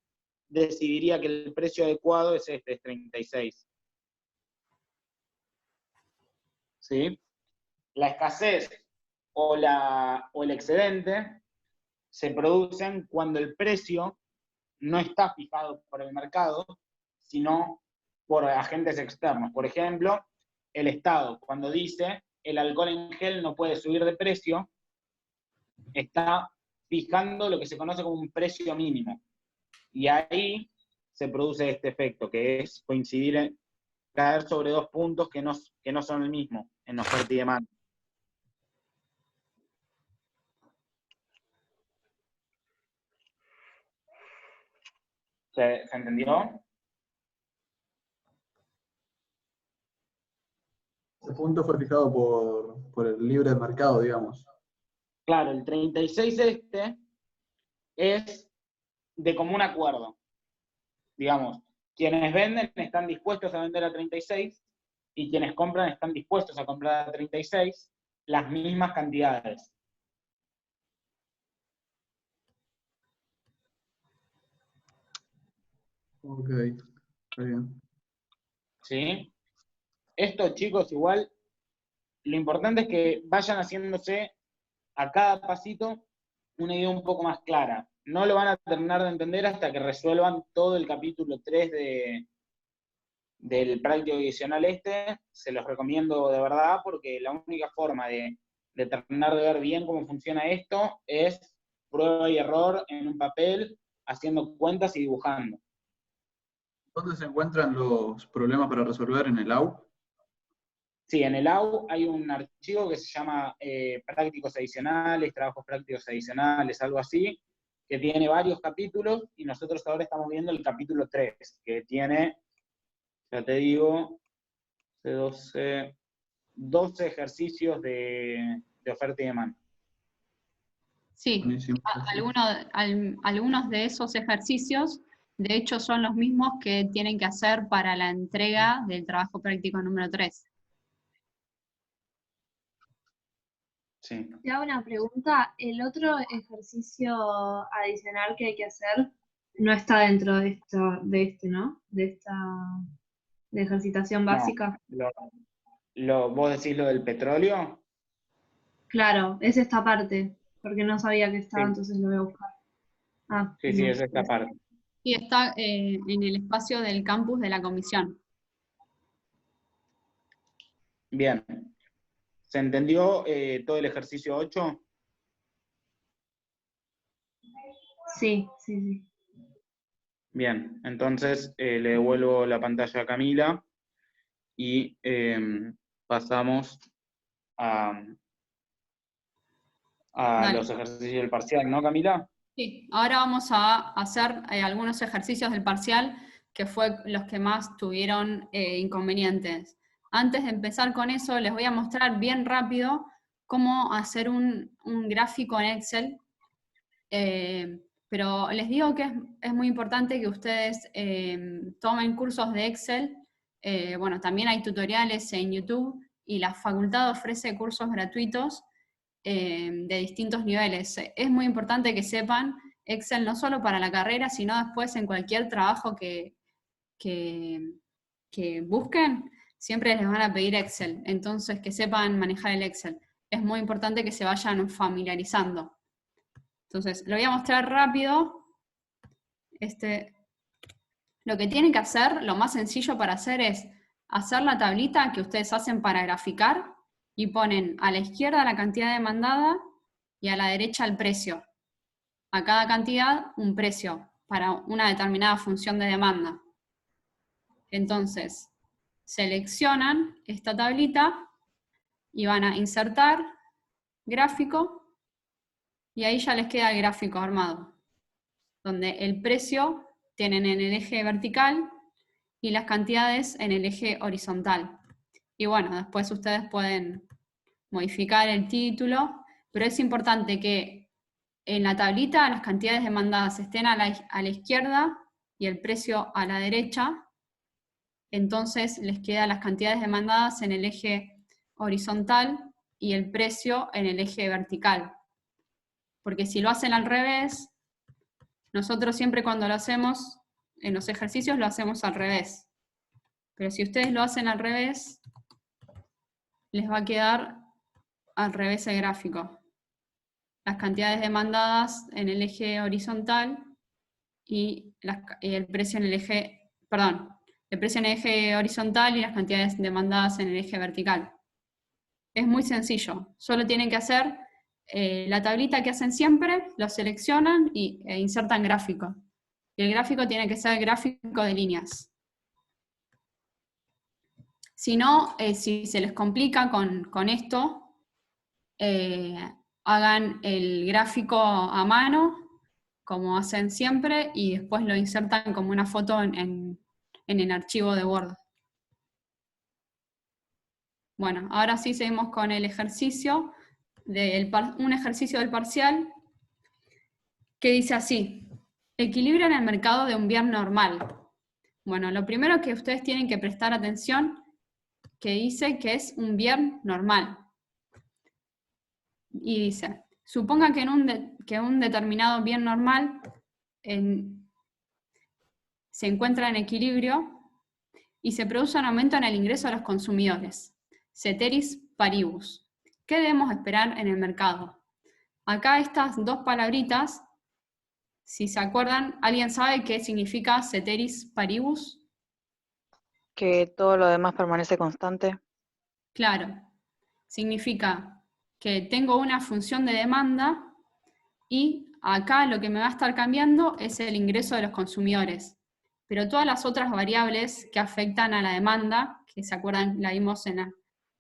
decidiría que el precio adecuado es 36. ¿Sí? La escasez o el excedente se producen cuando el precio no está fijado por el mercado, sino por agentes externos. Por ejemplo, el Estado, cuando dice el alcohol en gel no puede subir de precio, está fijando lo que se conoce como un precio mínimo. Y ahí se produce este efecto, que es caer sobre dos puntos que no son el mismo en oferta y demanda. ¿Se entendió? Ese punto fue fijado por el libre mercado, digamos. Claro, el 36 es de común acuerdo. Digamos, quienes venden están dispuestos a vender a 36 y quienes compran están dispuestos a comprar a 36 las mismas cantidades. Ok, está bien. ¿Sí? Esto, chicos, igual, lo importante es que vayan haciéndose a cada pasito una idea un poco más clara. No lo van a terminar de entender hasta que resuelvan todo el capítulo 3 del práctico adicional se los recomiendo de verdad, porque la única forma de terminar de ver bien cómo funciona esto es prueba y error en un papel, haciendo cuentas y dibujando. ¿Dónde se encuentran los problemas para resolver? ¿En el AU? Sí, en el AU hay un archivo que se llama prácticos adicionales, trabajos prácticos adicionales, algo así, que tiene varios capítulos, y nosotros ahora estamos viendo el capítulo 3, que tiene, ya te digo, 12 ejercicios de oferta y demanda. Sí, algunos de esos ejercicios, de hecho, son los mismos que tienen que hacer para la entrega del trabajo práctico número 3. Sí. Te hago una pregunta. ¿El otro ejercicio adicional que hay que hacer no está dentro de este, ¿no? De ejercitación básica? No, ¿vos decís lo del petróleo? Claro, es esta parte, porque no sabía que estaba, Sí. entonces lo voy a buscar. Sí, es esta parte. Y está en el espacio del campus de la comisión. Bien. ¿Se entendió todo el ejercicio 8? Sí. Bien, entonces le devuelvo la pantalla a Camila y pasamos a los ejercicios del parcial, ¿no, Camila? Sí, ahora vamos a hacer algunos ejercicios del parcial que fue los que más tuvieron inconvenientes. Antes de empezar con eso, les voy a mostrar bien rápido cómo hacer un gráfico en Excel, pero les digo que es muy importante que ustedes tomen cursos de Excel. Bueno, también hay tutoriales en YouTube y la facultad ofrece cursos gratuitos de distintos niveles. Es muy importante que sepan Excel no solo para la carrera, sino después en cualquier trabajo que que busquen, siempre les van a pedir Excel, entonces que sepan manejar el Excel. Es muy importante que se vayan familiarizando. Entonces, lo voy a mostrar rápido. Lo que tienen que hacer, lo más sencillo para hacer es hacer la tablita que ustedes hacen para graficar y ponen a la izquierda la cantidad demandada y a la derecha el precio. A cada cantidad un precio para una determinada función de demanda. Entonces, seleccionan esta tablita y van a insertar gráfico y ahí ya les queda el gráfico armado, donde el precio tienen en el eje vertical y las cantidades en el eje horizontal. Y bueno, después ustedes pueden modificar el título, pero es importante que en la tablita las cantidades demandadas estén a la izquierda y el precio a la derecha, entonces les quedan las cantidades demandadas en el eje horizontal y el precio en el eje vertical. Porque si lo hacen al revés, nosotros siempre cuando lo hacemos, en los ejercicios lo hacemos al revés. Pero si ustedes lo hacen al revés, les va a quedar al revés el gráfico. Las cantidades demandadas en el eje horizontal y el precio en el eje, perdón, el precio en el eje horizontal y las cantidades demandadas en el eje vertical. Es muy sencillo, solo tienen que hacer la tablita que hacen siempre, lo seleccionan e insertan gráfico. Y el gráfico tiene que ser gráfico de líneas. Si no, si se les complica con esto, hagan el gráfico a mano, como hacen siempre, y después lo insertan como una foto en el archivo de Word. Bueno, ahora sí seguimos con el ejercicio, un ejercicio del parcial, que dice así: equilibrio en el mercado de un bien normal. Bueno, lo primero que ustedes tienen que prestar atención, que dice que es un bien normal. Y dice, suponga que un determinado bien normal se encuentra en equilibrio y se produce un aumento en el ingreso de los consumidores. Ceteris paribus. ¿Qué debemos esperar en el mercado? Acá estas dos palabritas, si se acuerdan, ¿alguien sabe qué significa ceteris paribus? Que todo lo demás permanece constante. Claro, significa que tengo una función de demanda y acá lo que me va a estar cambiando es el ingreso de los consumidores. Pero todas las otras variables que afectan a la demanda, que se acuerdan, la vimos en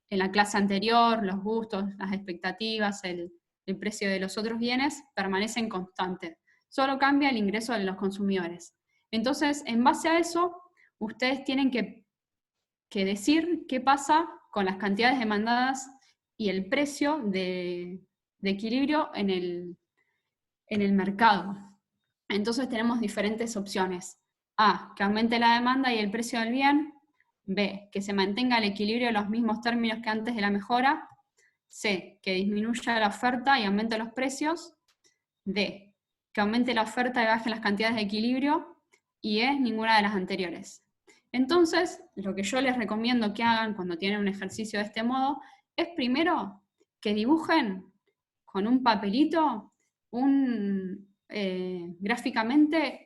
la clase anterior, los gustos, las expectativas, el precio de los otros bienes, permanecen constantes. Solo cambia el ingreso de los consumidores. Entonces, en base a eso, ustedes tienen que decir qué pasa con las cantidades demandadas y el precio de equilibrio en el mercado. Entonces tenemos diferentes opciones. A, que aumente la demanda y el precio del bien. B, que se mantenga el equilibrio en los mismos términos que antes de la mejora. C, que disminuya la oferta y aumente los precios. D, que aumente la oferta y bajen las cantidades de equilibrio. Y E, ninguna de las anteriores. Entonces, lo que yo les recomiendo que hagan cuando tienen un ejercicio de este modo, es primero que dibujen con un papelito gráficamente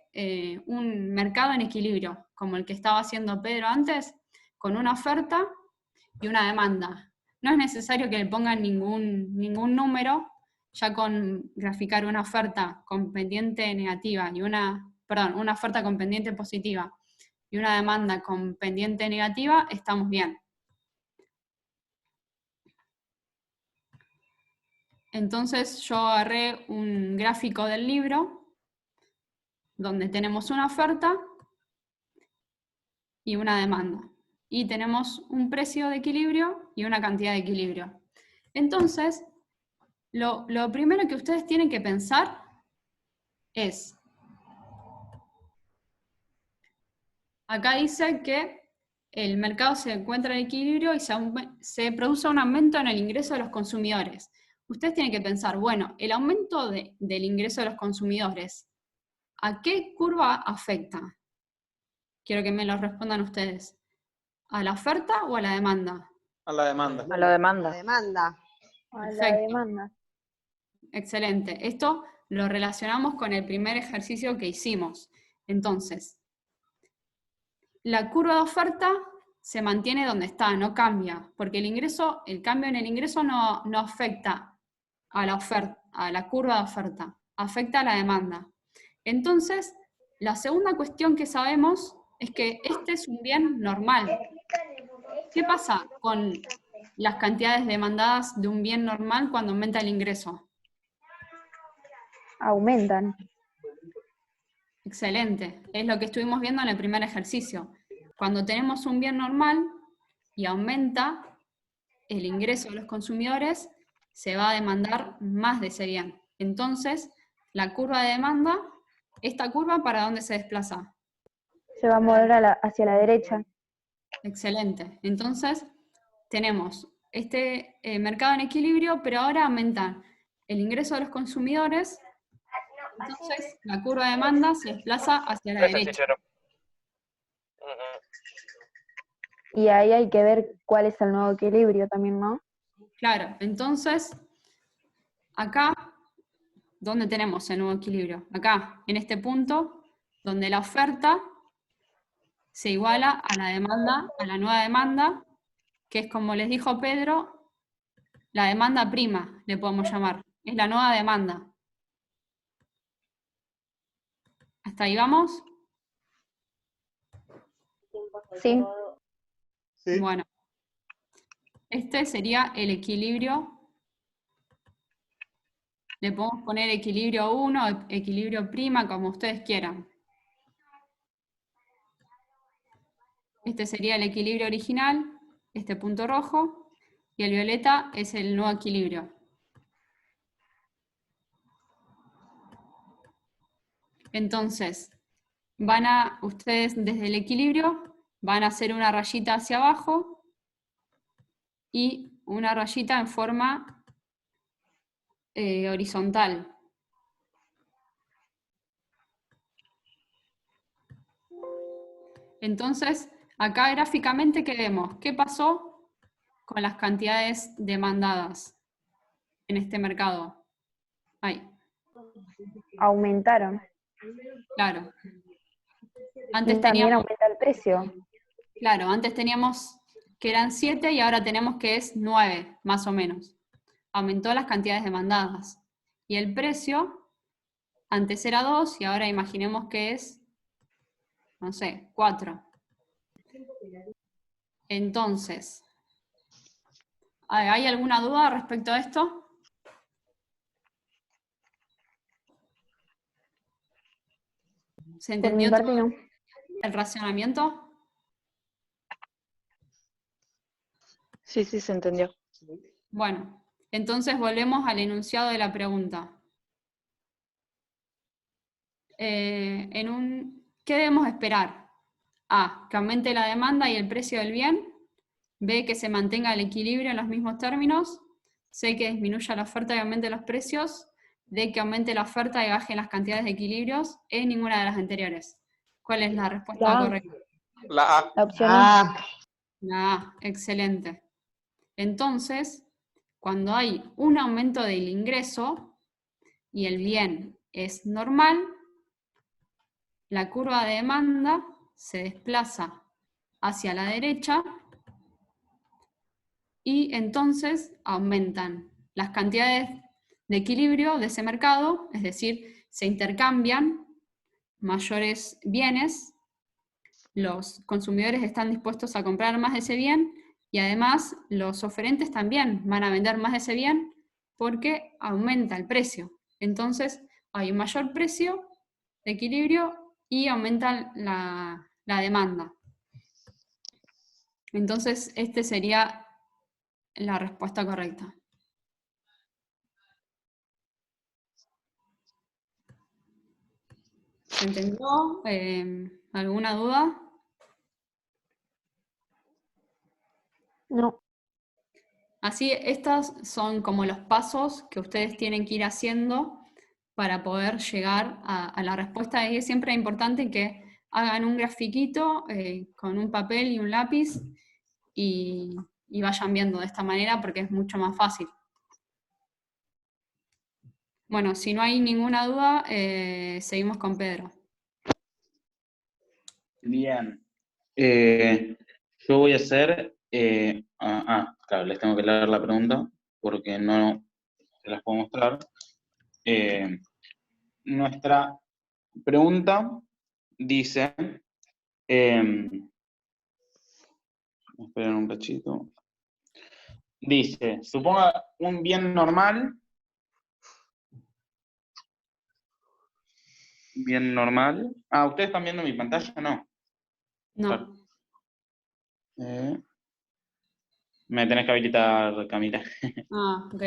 un mercado en equilibrio, como el que estaba haciendo Pedro antes, con una oferta y una demanda. No es necesario que le pongan ningún número, ya con graficar una oferta con pendiente negativa y una oferta con pendiente positiva y una demanda con pendiente negativa, estamos bien. Entonces yo agarré un gráfico del libro, donde tenemos una oferta y una demanda. Y tenemos un precio de equilibrio y una cantidad de equilibrio. Entonces, lo primero que ustedes tienen que pensar es, acá dice que el mercado se encuentra en equilibrio y se produce un aumento en el ingreso de los consumidores. Ustedes tienen que pensar, bueno, el aumento del ingreso de los consumidores, ¿a qué curva afecta? Quiero que me lo respondan ustedes. ¿A la oferta o a la demanda? A la demanda. A la demanda. Demanda. A la Perfecto. demanda. Excelente. Esto lo relacionamos con el primer ejercicio que hicimos. Entonces, la curva de oferta se mantiene donde está, no cambia, porque el cambio en el ingreso no afecta a la oferta, a la curva de oferta, afecta a la demanda. Entonces, la segunda cuestión que sabemos es que este es un bien normal. ¿Qué pasa con las cantidades demandadas de un bien normal cuando aumenta el ingreso? Aumentan. Excelente, es lo que estuvimos viendo en el primer ejercicio. Cuando tenemos un bien normal y aumenta el ingreso de los consumidores, se va a demandar más de ese bien. Entonces, la curva de demanda, ¿esta curva para dónde se desplaza? Se va a mover hacia la derecha. Excelente. Entonces, tenemos este mercado en equilibrio, pero ahora aumentan el ingreso de los consumidores. Entonces, la curva de demanda se desplaza hacia la derecha. Y ahí hay que ver cuál es el nuevo equilibrio también, ¿no? Claro, entonces, acá, ¿dónde tenemos el nuevo equilibrio? Acá, en este punto, donde la oferta se iguala a la demanda, a la nueva demanda, que es, como les dijo Pedro, la demanda prima, le podemos llamar. Es la nueva demanda. ¿Hasta ahí vamos? Sí. Bueno, este sería el equilibrio. Le podemos poner equilibrio 1, equilibrio prima, como ustedes quieran. Este sería el equilibrio original, este punto rojo, y el violeta es el nuevo equilibrio. Entonces, ustedes desde el equilibrio van a hacer una rayita hacia abajo y una rayita en forma horizontal. Entonces, acá gráficamente, ¿qué vemos? ¿Qué pasó con las cantidades demandadas en este mercado? Ahí. Aumentaron. Claro. Y Antes también teníamos, aumenta el precio. claro, antes teníamos que eran 7 y ahora tenemos que es 9, más o menos. Aumentó las cantidades demandadas. Y el precio, antes era 2 y ahora imaginemos que es, no sé, 4. Entonces, ¿hay alguna duda respecto a esto? ¿Se Por mi entendió parte todo no. el racionamiento? Sí, sí, se entendió. Bueno, entonces volvemos al enunciado de la pregunta. ¿Qué debemos esperar? A, que aumente la demanda y el precio del bien. B, que se mantenga el equilibrio en los mismos términos. C, que disminuya la oferta y aumente los precios. D, que aumente la oferta y baje las cantidades de equilibrios. E, ninguna de las anteriores. ¿Cuál es la respuesta La A. correcta? La A. La opción A. La A, excelente. Entonces, cuando hay un aumento del ingreso y el bien es normal, la curva de demanda se desplaza hacia la derecha y entonces aumentan las cantidades de equilibrio de ese mercado, es decir, se intercambian mayores bienes, los consumidores están dispuestos a comprar más de ese bien y además los oferentes también van a vender más de ese bien porque aumenta el precio. Entonces hay un mayor precio de equilibrio y aumenta la demanda. Entonces, esta sería la respuesta correcta. ¿Se entendió? ¿Alguna duda? No. Así, estos son como los pasos que ustedes tienen que ir haciendo para poder llegar a la respuesta. Y es siempre importante que hagan un grafiquito con un papel y un lápiz y vayan viendo de esta manera porque es mucho más fácil. Bueno, si no hay ninguna duda, seguimos con Pedro. Bien. Yo voy a hacer... claro, les tengo que leer la pregunta porque no se las puedo mostrar. Nuestra pregunta dice... esperen un cachito. Dice, suponga un bien normal. Bien normal. ¿Ustedes están viendo mi pantalla? No. No. Claro. Me tenés que habilitar, Camila. Ok.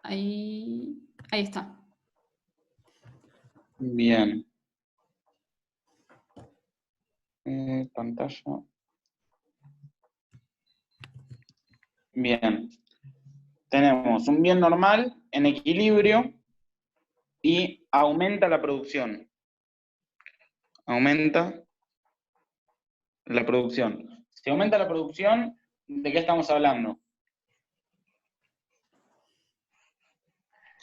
Ahí está. Bien. Pantalla. Bien. Tenemos un bien normal en equilibrio y aumenta la producción. Aumenta la producción. Si aumenta la producción, ¿de qué estamos hablando?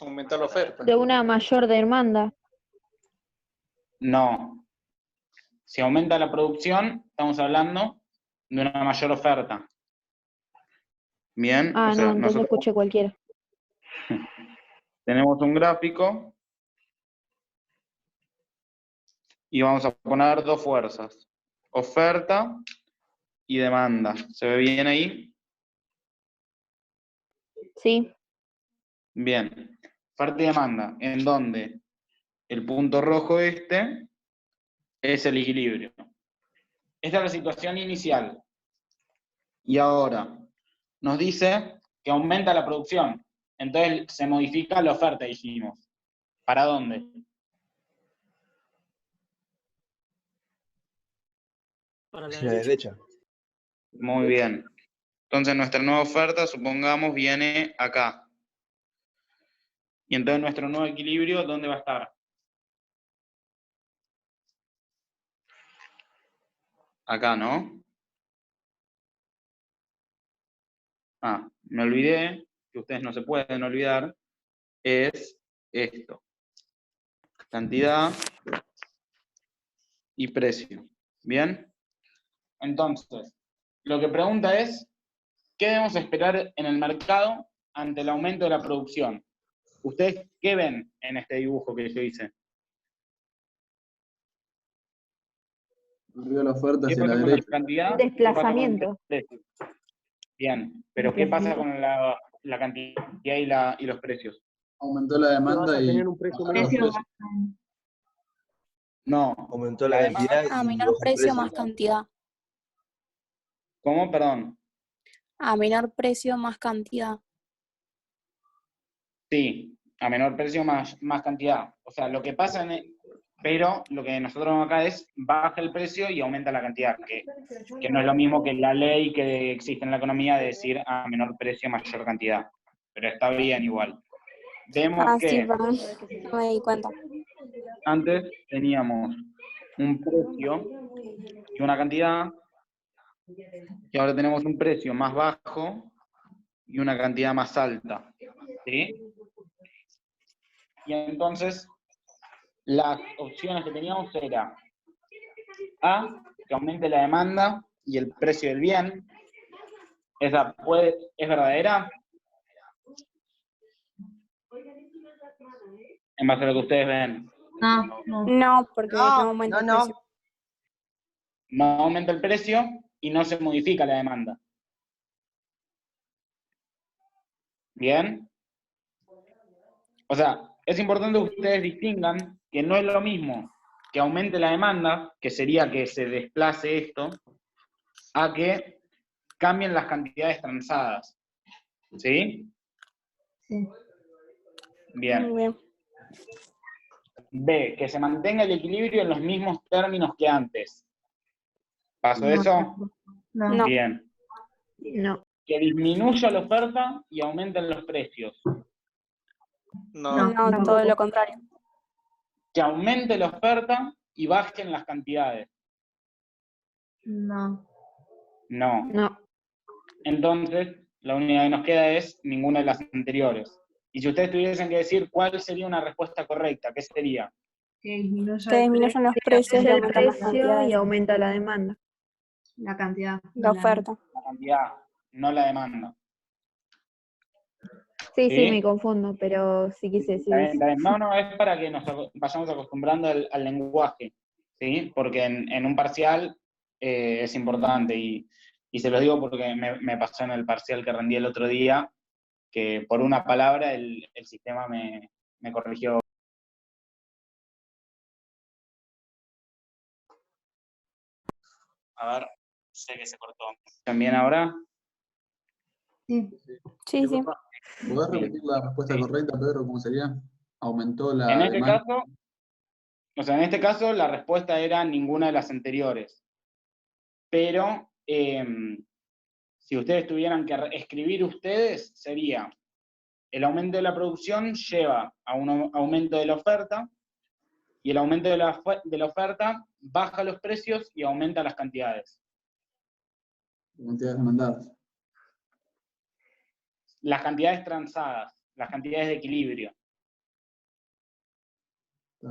Aumenta la oferta. De una mayor demanda. No. Si aumenta la producción, estamos hablando de una mayor oferta. Bien. No, entonces nosotros escuché cualquiera. tenemos un gráfico y vamos a poner dos fuerzas. Oferta y demanda. ¿Se ve bien ahí? Sí. Bien. Oferta y demanda, en donde el punto rojo este es el equilibrio. Esta es la situación inicial. Y ahora nos dice que aumenta la producción. Entonces se modifica la oferta, dijimos. ¿Para dónde? Para la Hacia la derecha. Muy bien. Entonces nuestra nueva oferta, supongamos, viene acá. Y entonces nuestro nuevo equilibrio, ¿dónde va a estar? Acá, ¿no? Me olvidé, que ustedes no se pueden olvidar, es esto. Cantidad y precio. ¿Bien? Entonces, lo que pregunta es, ¿qué debemos esperar en el mercado ante el aumento de la producción? ¿Ustedes qué ven en este dibujo que yo hice? Arriba de la oferta ¿Qué hacia la pasa con la derecha. cantidad? Desplazamiento. ¿Qué pasa con el precio? Bien, pero ¿qué pasa con la cantidad y los precios? Aumentó la Que vas demanda a y tener un precio bajaron los menor. precios. No. Aumentó la cantidad A y menor bajó el precio, precio. más cantidad. ¿Cómo? Perdón. A menor precio, más cantidad. Sí, a menor precio, más cantidad. O sea, lo que pasa pero lo que nosotros vemos acá es baja el precio y aumenta la cantidad, que no es lo mismo que la ley que existe en la economía de decir a menor precio, mayor cantidad. Pero está bien igual. Vemos Sí, que perdón, no me di cuenta. antes teníamos un precio y una cantidad, y ahora tenemos un precio más bajo y una cantidad más alta. ¿Sí? Y entonces, las opciones que teníamos era A, que aumente la demanda y el precio del bien. ¿Esa es verdadera? En base a lo que ustedes ven. No, porque no aumenta el precio. No aumenta el precio y no se modifica la demanda. ¿Bien? O sea, es importante que ustedes distingan que no es lo mismo que aumente la demanda, que sería que se desplace esto, a que cambien las cantidades transadas. ¿Sí? Sí. Bien. Muy bien. B, que se mantenga el equilibrio en los mismos términos que antes. ¿Pasó eso? No. Bien. No. Que disminuya la oferta y aumenten los precios. No. No, todo lo contrario. Que aumente la oferta y bajen las cantidades. No. No. No. Entonces, la única que nos queda es ninguna de las anteriores. Y si ustedes tuviesen que decir cuál sería una respuesta correcta, ¿qué sería? Que disminuya Que disminuyan los precios y El aumentan las precio y cantidades. aumenta la demanda. la cantidad. La oferta. La cantidad, no la demanda. Sí, ¿Sí? me confundo, pero sí quise decir Está bien, eso. está bien. No, es para que nos vayamos acostumbrando al lenguaje, ¿sí? Porque en un parcial es importante, y se lo digo porque me pasó en el parcial que rendí el otro día, que por una palabra el sistema me corrigió. A ver, sé que se cortó. ¿También ahora? Sí. Sí, sí. ¿Podés repetir la respuesta correcta, Pedro? ¿Cómo sería? ¿Aumentó la En este demanda? caso, en este caso la respuesta era ninguna de las anteriores. Pero si ustedes tuvieran que escribir ustedes, sería: el aumento de la producción lleva a un aumento de la oferta, y el aumento de la oferta baja los precios y aumenta las cantidades. Cantidades demandadas. Las cantidades transadas, las cantidades de equilibrio.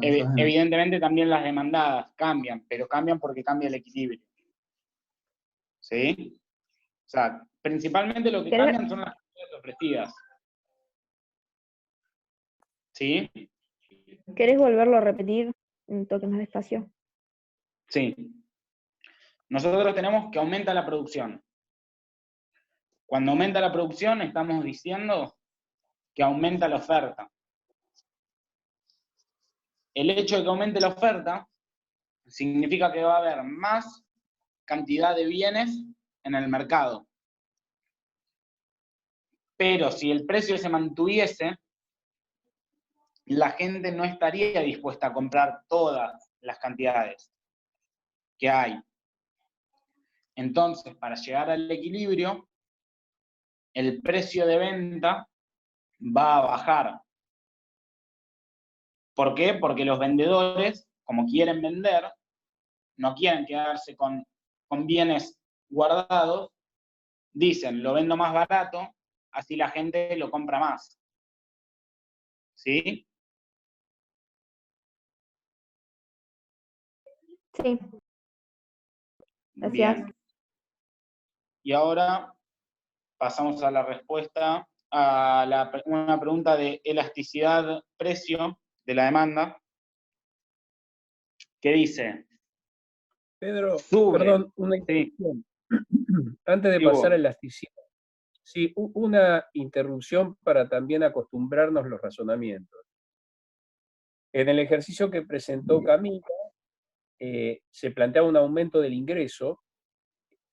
Evidentemente también las demandadas cambian, pero cambian porque cambia el equilibrio. ¿Sí? O sea, principalmente lo que cambian son las cantidades ofrecidas. ¿Sí? ¿Querés volverlo a repetir un toque más despacio? Sí. Nosotros tenemos que aumenta la producción. Cuando aumenta la producción, estamos diciendo que aumenta la oferta. El hecho de que aumente la oferta significa que va a haber más cantidad de bienes en el mercado. Pero si el precio se mantuviese, la gente no estaría dispuesta a comprar todas las cantidades que hay. Entonces, para llegar al equilibrio, el precio de venta va a bajar. ¿Por qué? Porque los vendedores, como quieren vender, no quieren quedarse con bienes guardados, dicen, lo vendo más barato, así la gente lo compra más. ¿Sí? Sí. Gracias. Bien. Y ahora pasamos a la respuesta a una pregunta de elasticidad precio de la demanda, que dice: Pedro, sube. perdón, una interrupción. Antes de Sí, pasar a vos. elasticidad, sí, una interrupción para también acostumbrarnos los razonamientos. En el ejercicio que presentó Camila, se planteaba un aumento del ingreso,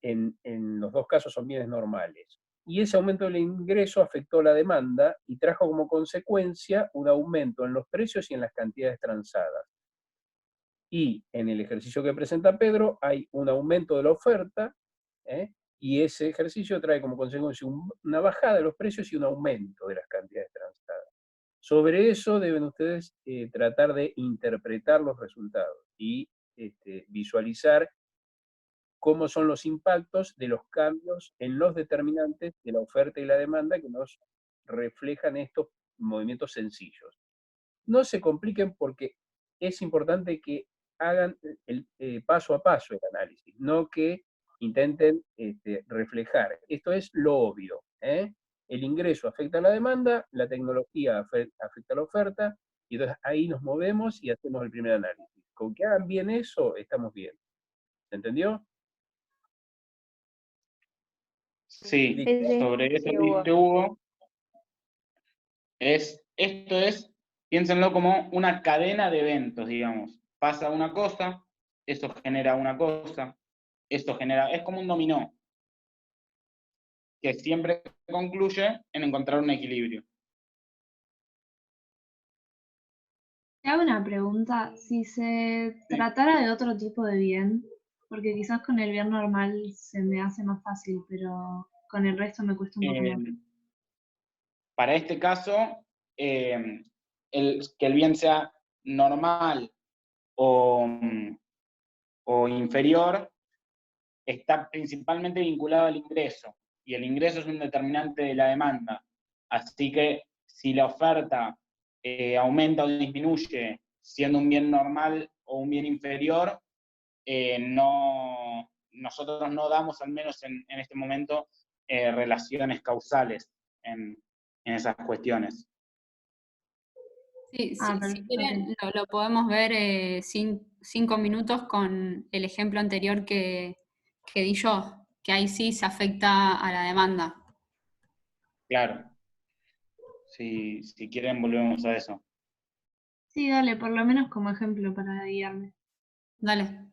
en los dos casos son bienes normales, y ese aumento del ingreso afectó la demanda y trajo como consecuencia un aumento en los precios y en las cantidades transadas. Y en el ejercicio que presenta Pedro hay un aumento de la oferta, y ese ejercicio trae como consecuencia una bajada de los precios y un aumento de las cantidades transadas. Sobre eso deben ustedes tratar de interpretar los resultados y visualizar cómo son los impactos de los cambios en los determinantes de la oferta y la demanda que nos reflejan estos movimientos sencillos. No se compliquen porque es importante que hagan el paso a paso el análisis, no que intenten reflejar. Esto es lo obvio. El ingreso afecta a la demanda, la tecnología afecta a la oferta, y entonces ahí nos movemos y hacemos el primer análisis. Con que hagan bien eso, estamos bien. ¿Se entendió? Sí, Sí. sobre eso Sí, que Hugo. dice Hugo, piénsenlo como una cadena de eventos, digamos. Pasa una cosa, eso genera una cosa, esto genera, es como un dominó, que siempre concluye en encontrar un equilibrio. Te hago una pregunta, si se tratara de otro tipo de bien, porque quizás con el bien normal se me hace más fácil, pero con el resto me cuesta un poco más. Para este caso, que el bien sea normal o inferior, está principalmente vinculado al ingreso, y el ingreso es un determinante de la demanda. Así que si la oferta aumenta o disminuye siendo un bien normal o un bien inferior, nosotros no damos, al menos en este momento, relaciones causales en esas cuestiones. Sí, Ah, si quieren, lo podemos ver 5 minutos con el ejemplo anterior que di yo, que ahí sí se afecta a la demanda. Claro. Si quieren, volvemos a eso. Sí, dale, por lo menos como ejemplo para guiarme. Dale.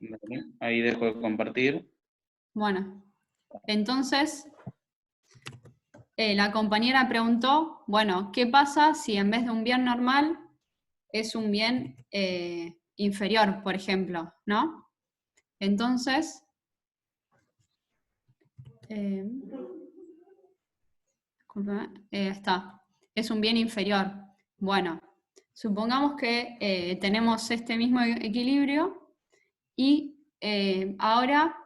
Ahí dejo de compartir. Bueno, entonces la compañera preguntó, bueno, ¿qué pasa si en vez de un bien normal es un bien inferior, por ejemplo, ¿no? Entonces, está, es un bien inferior. Bueno, supongamos que tenemos este mismo equilibrio y ahora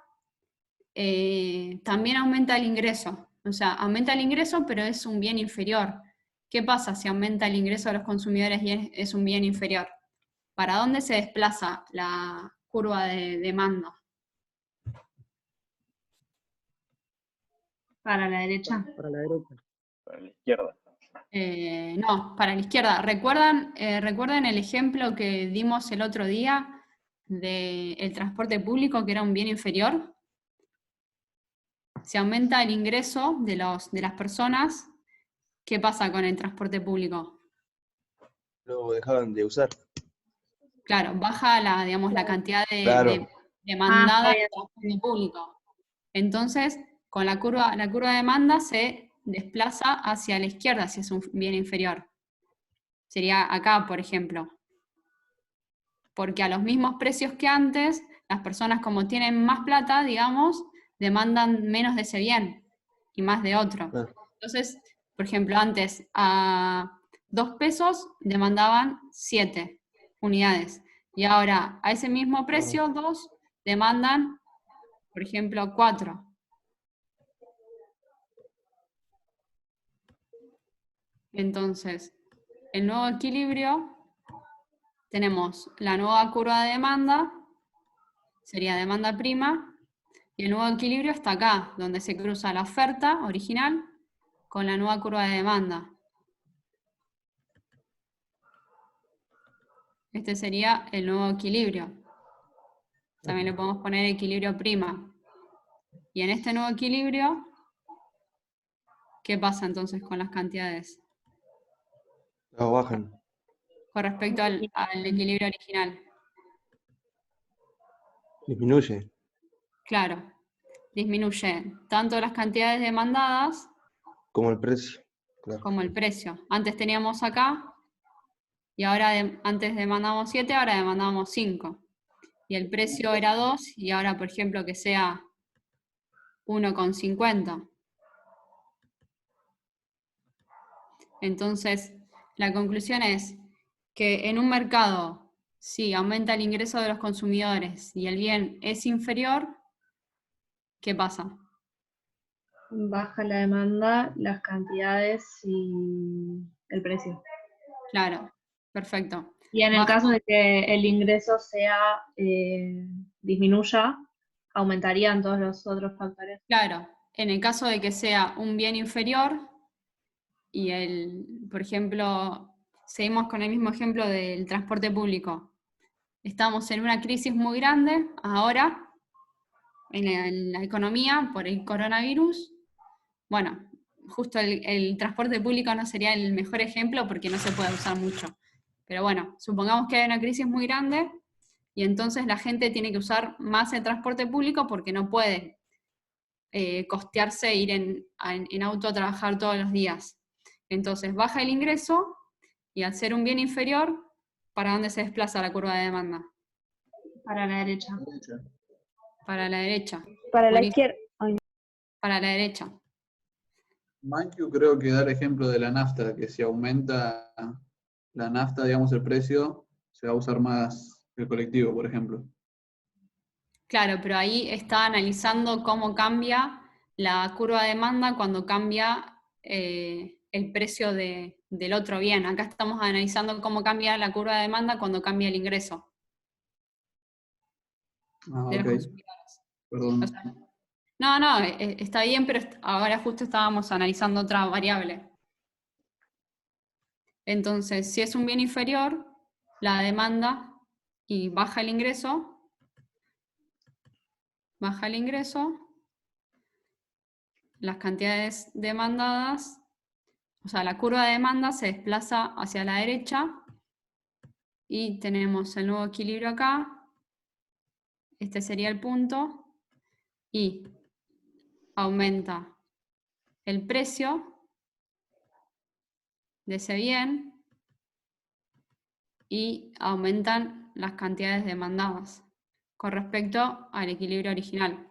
también aumenta el ingreso. O sea, aumenta el ingreso, pero es un bien inferior. ¿Qué pasa si aumenta el ingreso de los consumidores y es un bien inferior? ¿Para dónde se desplaza la curva de demanda? Para la derecha. Para la derecha. Para la izquierda. No, para la izquierda. ¿Recuerdan el ejemplo que dimos el otro día del transporte público, que era un bien inferior? Si aumenta el ingreso de las personas, ¿qué pasa con el transporte público? Lo dejaban de usar. Claro, baja la cantidad Claro. demandada Ah, de transporte público. Entonces, con la curva de demanda se desplaza hacia la izquierda si es un bien inferior. Sería acá, por ejemplo. Porque a los mismos precios que antes, las personas, como tienen más plata, digamos, demandan menos de ese bien y más de otro. Entonces, por ejemplo, antes a 2 pesos demandaban 7 unidades. Y ahora a ese mismo precio, 2 demandan, por ejemplo, 4. Entonces, el nuevo equilibrio, tenemos la nueva curva de demanda, sería demanda prima, y el nuevo equilibrio está acá, donde se cruza la oferta original con la nueva curva de demanda. Este sería el nuevo equilibrio. También le podemos poner equilibrio prima. Y en este nuevo equilibrio, ¿qué pasa entonces con las cantidades? Lo bajan. Con respecto al equilibrio original. Disminuye. Claro, disminuye tanto las cantidades demandadas Como el precio. Claro. como el precio. Antes teníamos acá, y ahora antes demandábamos 7, ahora demandamos 5. Y el precio era 2, y ahora, por ejemplo, que sea 1,50. Entonces, la conclusión es que en un mercado, si aumenta el ingreso de los consumidores y el bien es inferior, ¿qué pasa? Baja la demanda, las cantidades y el precio. Claro, perfecto. Y en el Baja- caso de que el ingreso disminuya, aumentarían todos los otros factores. Claro, en el caso de que sea un bien inferior, y por ejemplo, seguimos con el mismo ejemplo del transporte público. Estamos en una crisis muy grande ahora, en la economía, por el coronavirus. Bueno, justo el transporte público no sería el mejor ejemplo porque no se puede usar mucho. Pero bueno, supongamos que hay una crisis muy grande y entonces la gente tiene que usar más el transporte público porque no puede costearse ir en auto a trabajar todos los días. Entonces baja el ingreso y al ser un bien inferior, ¿para dónde se desplaza la curva de demanda? Para la derecha. Para la derecha. Para la Buenísimo. izquierda. Ay, Para la derecha. Mankiw creo que da el ejemplo de la nafta, que si aumenta la nafta, digamos, el precio, se va a usar más el colectivo, por ejemplo. Claro, pero ahí está analizando cómo cambia la curva de demanda cuando cambia el precio del otro bien. Acá estamos analizando cómo cambia la curva de demanda cuando cambia el ingreso Ah, de los ok. consumidores. Perdón. O sea, no, está bien, pero ahora justo estábamos analizando otra variable. Entonces, si es un bien inferior, la demanda y baja el ingreso, las cantidades demandadas, o sea, la curva de demanda se desplaza hacia la derecha y tenemos el nuevo equilibrio acá. Este sería el punto y aumenta el precio de ese bien y aumentan las cantidades demandadas con respecto al equilibrio original.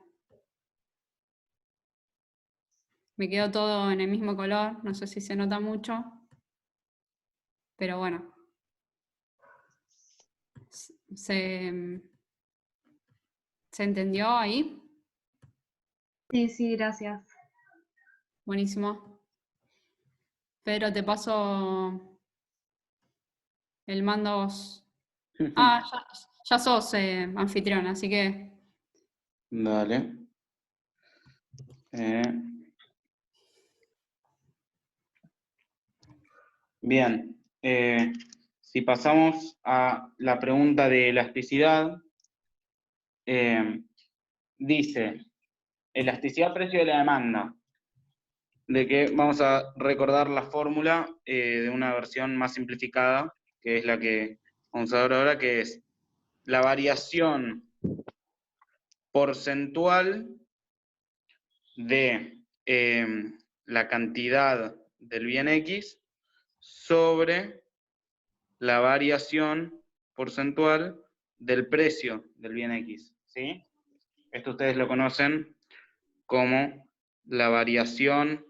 Me quedó todo en el mismo color, no sé si se nota mucho, pero bueno. ¿Se entendió ahí? Sí, sí, gracias. Buenísimo. Pedro, te paso el mando a vos. Ah, ya sos anfitrión, así que Dale. Bien. Si pasamos a la pregunta de elasticidad, dice, elasticidad precio de la demanda, de que vamos a recordar la fórmula de una versión más simplificada, que es la que vamos a ver ahora, que es la variación porcentual de la cantidad del bien X sobre la variación porcentual del precio del bien X, ¿sí? Esto ustedes lo conocen como la variación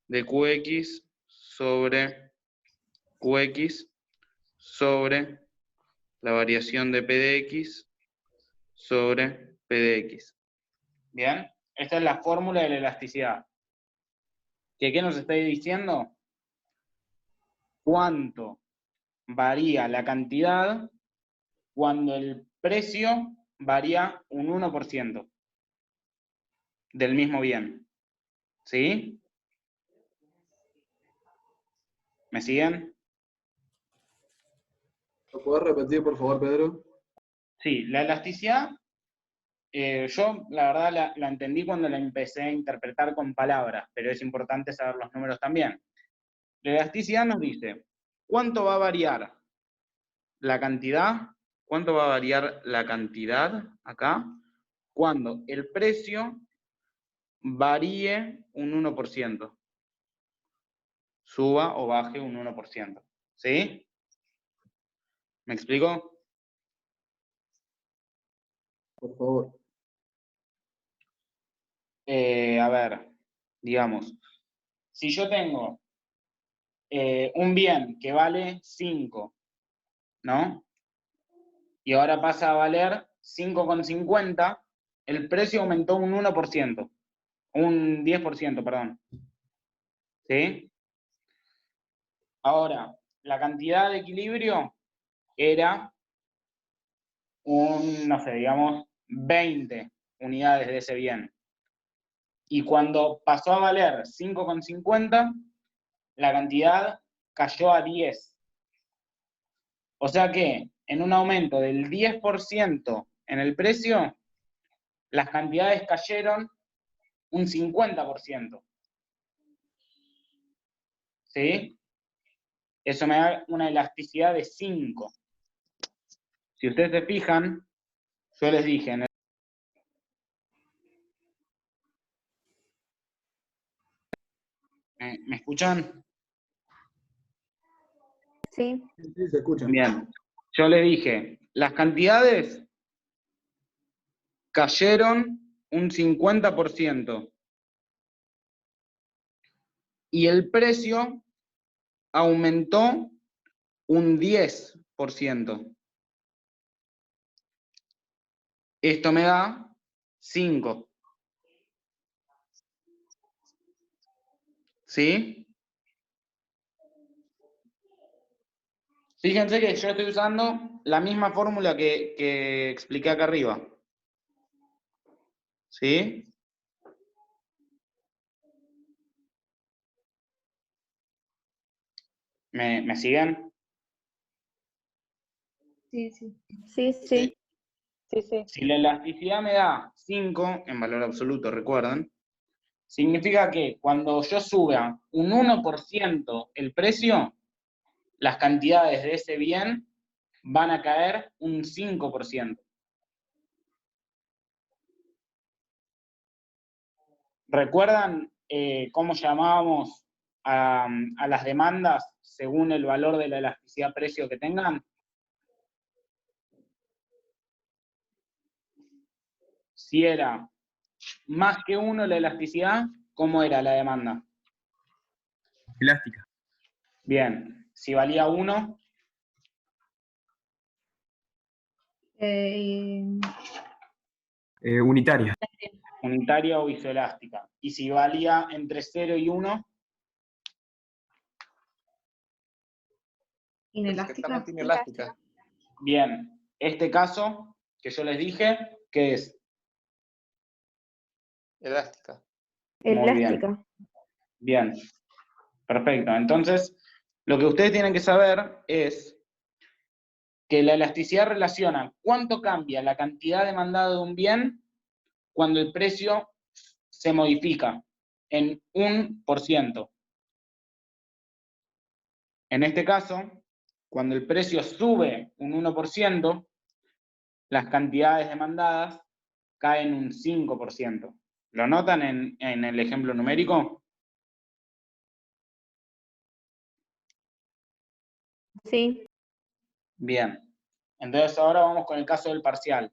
de QX sobre QX sobre la variación de PDX sobre PDX. ¿Bien? Esta es la fórmula de la elasticidad. ¿Qué nos está diciendo? ¿Cuánto varía la cantidad cuando el precio varía un 1% del mismo bien? ¿Sí? ¿Me siguen? ¿Lo podés repetir, por favor, Pedro? Sí, la elasticidad, yo la verdad la entendí cuando la empecé a interpretar con palabras, pero es importante saber los números también. La elasticidad nos dice, ¿cuánto va a variar la cantidad? ¿Cuánto va a variar la cantidad acá? Cuando el precio varíe un 1%. Suba o baje un 1%. ¿Sí? ¿Me explico? Por favor. A ver, digamos, si yo tengo un bien que vale 5, ¿no? Y ahora pasa a valer 5,50, el precio aumentó un 1%, un 10%, perdón. ¿Sí? Ahora, la cantidad de equilibrio era no sé, digamos, 20 unidades de ese bien. Y cuando pasó a valer 5,50, la cantidad cayó a 10. O sea que en un aumento del 10% en el precio, las cantidades cayeron un 50%. ¿Sí? Eso me da una elasticidad de 5. Si ustedes se fijan, yo les dije, ¿me escuchan? Sí. Sí, se escucha. Bien. Yo les dije, las cantidades cayeron un 50%. y el precio aumentó un 10%. Esto me da 5. ¿Sí? Fíjense que yo estoy usando la misma fórmula que expliqué acá arriba. ¿Sí? ¿Me siguen? Sí, sí. Sí, sí. Sí, sí. Si la elasticidad me da 5, en valor absoluto, recuerden, significa que cuando yo suba un 1% el precio, las cantidades de ese bien van a caer un 5%. ¿Recuerdan cómo llamábamos a las demandas según el valor de la elasticidad precio que tengan? Si era más que 1 la elasticidad, ¿cómo era la demanda? Elástica. Bien. Si valía 1, Unitaria. unitaria o isoelástica. Y si valía entre 0 y 1, Inelástica. Inelástica. bien. Este caso que yo les dije, ¿qué es? Elástica. Muy bien. Elástica. Bien. Perfecto. Entonces, lo que ustedes tienen que saber es que la elasticidad relaciona cuánto cambia la cantidad demandada de un bien cuando el precio se modifica en 1%. En este caso, cuando el precio sube un 1%, las cantidades demandadas caen un 5%. ¿Lo notan en el ejemplo numérico? Sí. Bien. Entonces ahora vamos con el caso del parcial.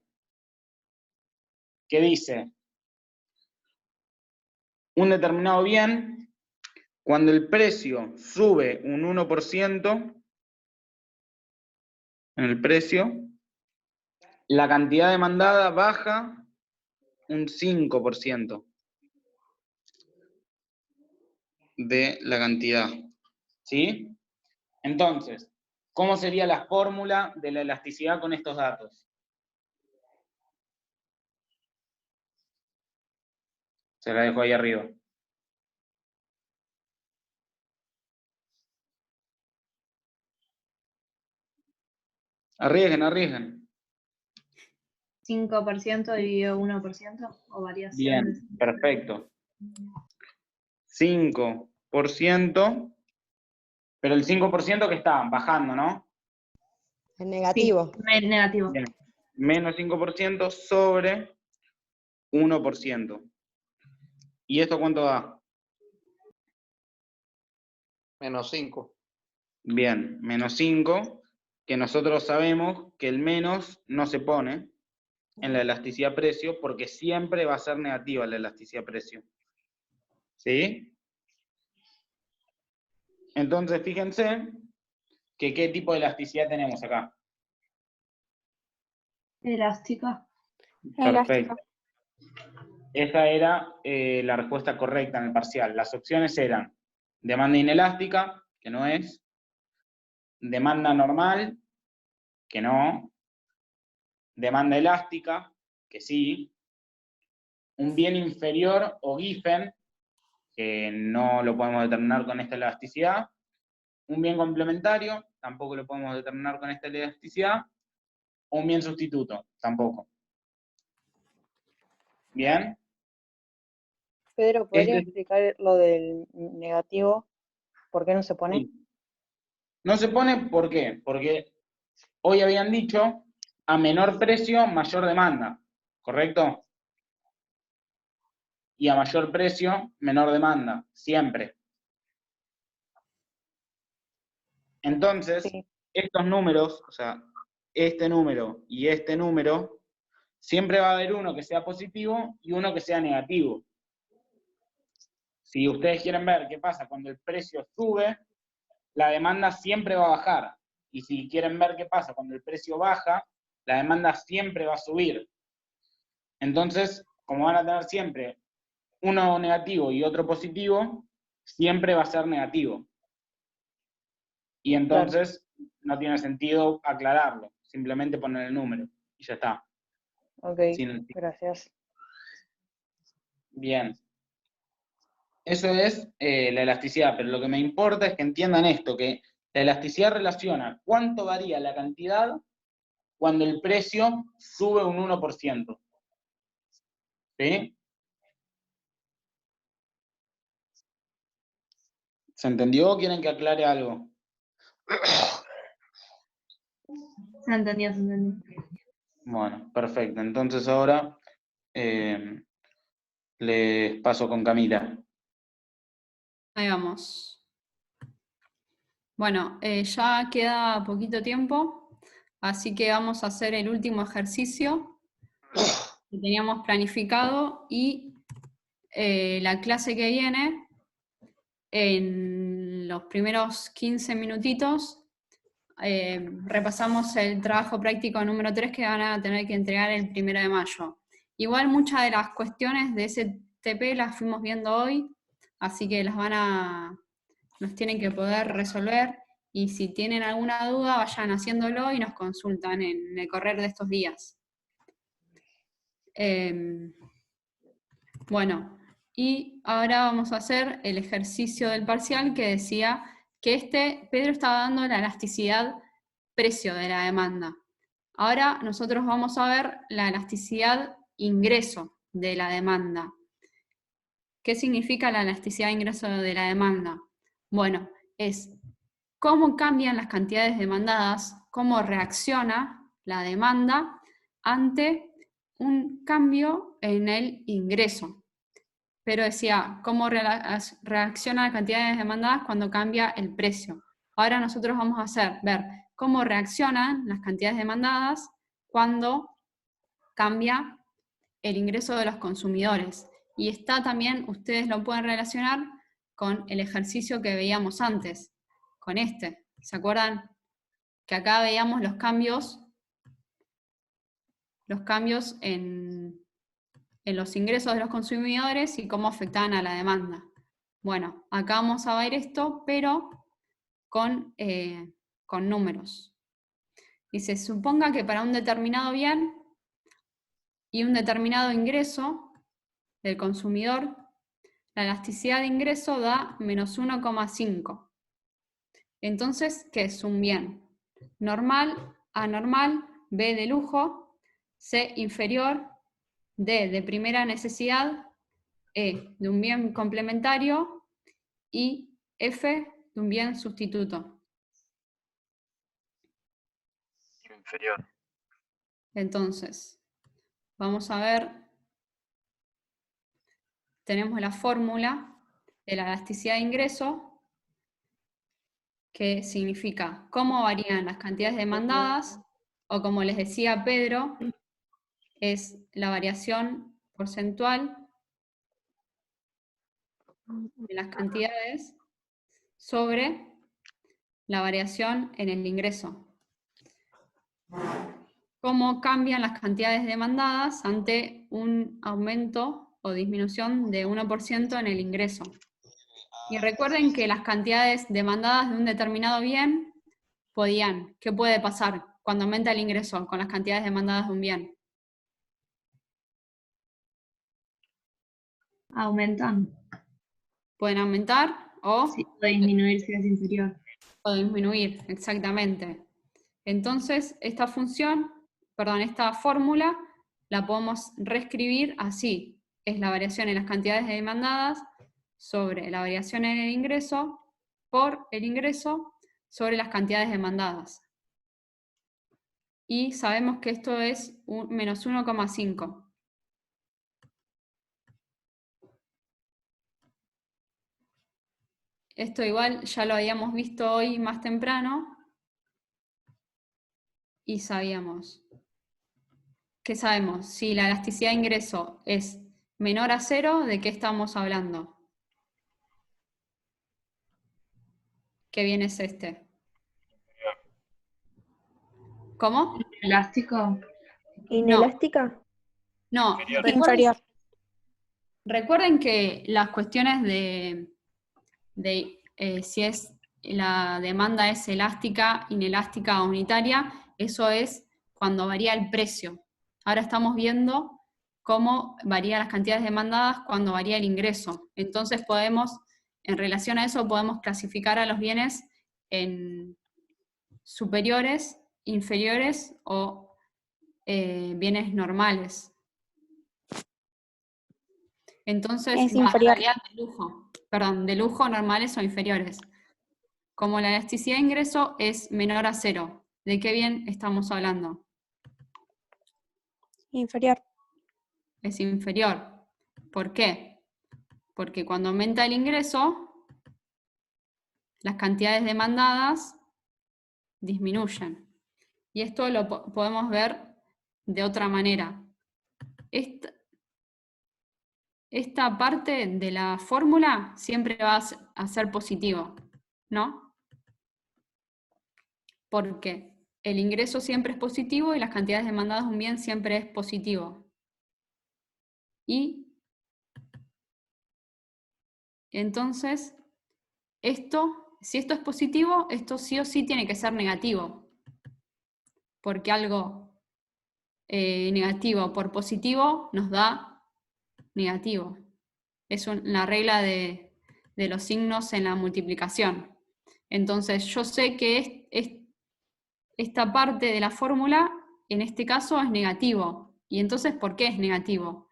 ¿Qué dice? Un determinado bien, cuando el precio sube un 1% en el precio, la cantidad demandada baja un 5% de la cantidad. ¿Sí? Entonces, ¿cómo sería la fórmula de la elasticidad con estos datos? Se la dejo ahí arriba. Arriesguen, arriesguen. 5% dividido 1% o variación de Bien, perfecto. 5%, pero el 5% que está bajando, ¿no? En negativo. Sí, negativo. Bien. Menos 5% sobre 1%. ¿Y esto cuánto da? Menos 5. Bien, menos 5, que nosotros sabemos que el menos no se pone en la elasticidad precio porque siempre va a ser negativa la elasticidad precio. ¿Sí? Entonces, fíjense que qué tipo de elasticidad tenemos acá. Elástica. Perfecto. Esa era la respuesta correcta en el parcial. Las opciones eran demanda inelástica, que no es, demanda normal, que no, demanda elástica, que sí, un bien inferior o Giffen, que no lo podemos determinar con esta elasticidad, un bien complementario, tampoco lo podemos determinar con esta elasticidad, o un bien sustituto, tampoco. ¿Bien? Pedro, ¿podrías explicar lo del negativo? ¿Por qué no se pone? Sí. No se pone, ¿por qué? Porque hoy habían dicho, a menor precio, mayor demanda, ¿correcto? Y a mayor precio, menor demanda, siempre. Entonces, estos números, o sea, este número y este número, siempre va a haber uno que sea positivo y uno que sea negativo. Si ustedes quieren ver qué pasa cuando el precio sube, la demanda siempre va a bajar. Y si quieren ver qué pasa cuando el precio baja, la demanda siempre va a subir. Entonces, como van a tener siempre uno negativo y otro positivo, siempre va a ser negativo. Y entonces no tiene sentido aclararlo, simplemente poner el número y ya está. Ok, gracias. Bien. Eso es la elasticidad, pero lo que me importa es que entiendan esto, que la elasticidad relaciona cuánto varía la cantidad cuando el precio sube un 1%. ¿Sí? ¿Se entendió o quieren que aclare algo? Se entendió, se entendió. Bueno, perfecto. Entonces ahora les paso con Camila. Ahí vamos. Bueno, ya queda poquito tiempo, así que vamos a hacer el último ejercicio que teníamos planificado y la clase que viene, en los primeros 15 minutitos, repasamos el trabajo práctico número 3 que van a tener que entregar el 1 de mayo. Igual muchas de las cuestiones de ese TP las fuimos viendo hoy, así que los tienen que poder resolver, y si tienen alguna duda vayan haciéndolo y nos consultan en el correr de estos días. Bueno, y ahora vamos a hacer el ejercicio del parcial que decía que Pedro estaba dando la elasticidad precio de la demanda. Ahora nosotros vamos a ver la elasticidad ingreso de la demanda. ¿Qué significa la elasticidad ingreso de la demanda? Bueno, es cómo cambian las cantidades demandadas, cómo reacciona la demanda ante un cambio en el ingreso. Pero decía, cómo reacciona las cantidades demandadas cuando cambia el precio. Ahora nosotros vamos a ver cómo reaccionan las cantidades demandadas cuando cambia el ingreso de los consumidores. Y está también, ustedes lo pueden relacionar con el ejercicio que veíamos antes, con este. ¿Se acuerdan? Que acá veíamos los cambios en los ingresos de los consumidores y cómo afectaban a la demanda. Bueno, acá vamos a ver esto, pero con números. Dice, suponga que para un determinado bien y un determinado ingreso del consumidor, la elasticidad de ingreso da menos 1,5. Entonces, ¿qué es un bien? Normal, anormal, B de lujo, C inferior, D de primera necesidad, E de un bien complementario y F de un bien sustituto. Inferior. Entonces, vamos a ver, tenemos la fórmula de la elasticidad de ingreso, que significa cómo varían las cantidades demandadas, o como les decía Pedro, es la variación porcentual de las cantidades sobre la variación en el ingreso. Cómo cambian las cantidades demandadas ante un aumento o disminución de 1% en el ingreso. Y recuerden que las cantidades demandadas de un determinado bien ¿qué puede pasar cuando aumenta el ingreso con las cantidades demandadas de un bien? Aumentan. Pueden aumentar o... Sí, o disminuir si es inferior. O disminuir, exactamente. Entonces, esta fórmula la podemos reescribir así. Es la variación en las cantidades demandadas sobre la variación en el ingreso por el ingreso sobre las cantidades demandadas. Y sabemos que esto es menos 1,5. Esto igual ya lo habíamos visto hoy más temprano y sabíamos. ¿Qué sabemos? Si la elasticidad de ingreso es menor a 0, ¿de qué estamos hablando? ¿Qué bien es este? ¿Cómo? ¿Elástico? ¿Inelástica? No, Inferior. recuerden que las cuestiones de si es la demanda es elástica, inelástica o unitaria, eso es cuando varía el precio. Ahora estamos viendo cómo varían las cantidades demandadas cuando varía el ingreso. Entonces podemos, en relación a eso, podemos clasificar a los bienes en superiores, inferiores o bienes normales. Entonces, Es inferior. en realidad de lujo, perdón, de lujo, normales o inferiores. Como la elasticidad de ingreso es menor a 0, ¿de qué bien estamos hablando? Inferior. Es inferior. ¿Por qué? Porque cuando aumenta el ingreso, las cantidades demandadas disminuyen. Y esto lo podemos ver de otra manera. Esta parte de la fórmula siempre va a ser positivo, ¿no? Porque el ingreso siempre es positivo y las cantidades demandadas de un bien siempre es positivo. Y entonces, si esto es positivo, esto sí o sí tiene que ser negativo. Porque algo negativo por positivo nos da negativo. Es la regla de los signos en la multiplicación. Entonces, yo sé que esta parte de la fórmula, en este caso, es negativo. ¿Y entonces por qué es negativo?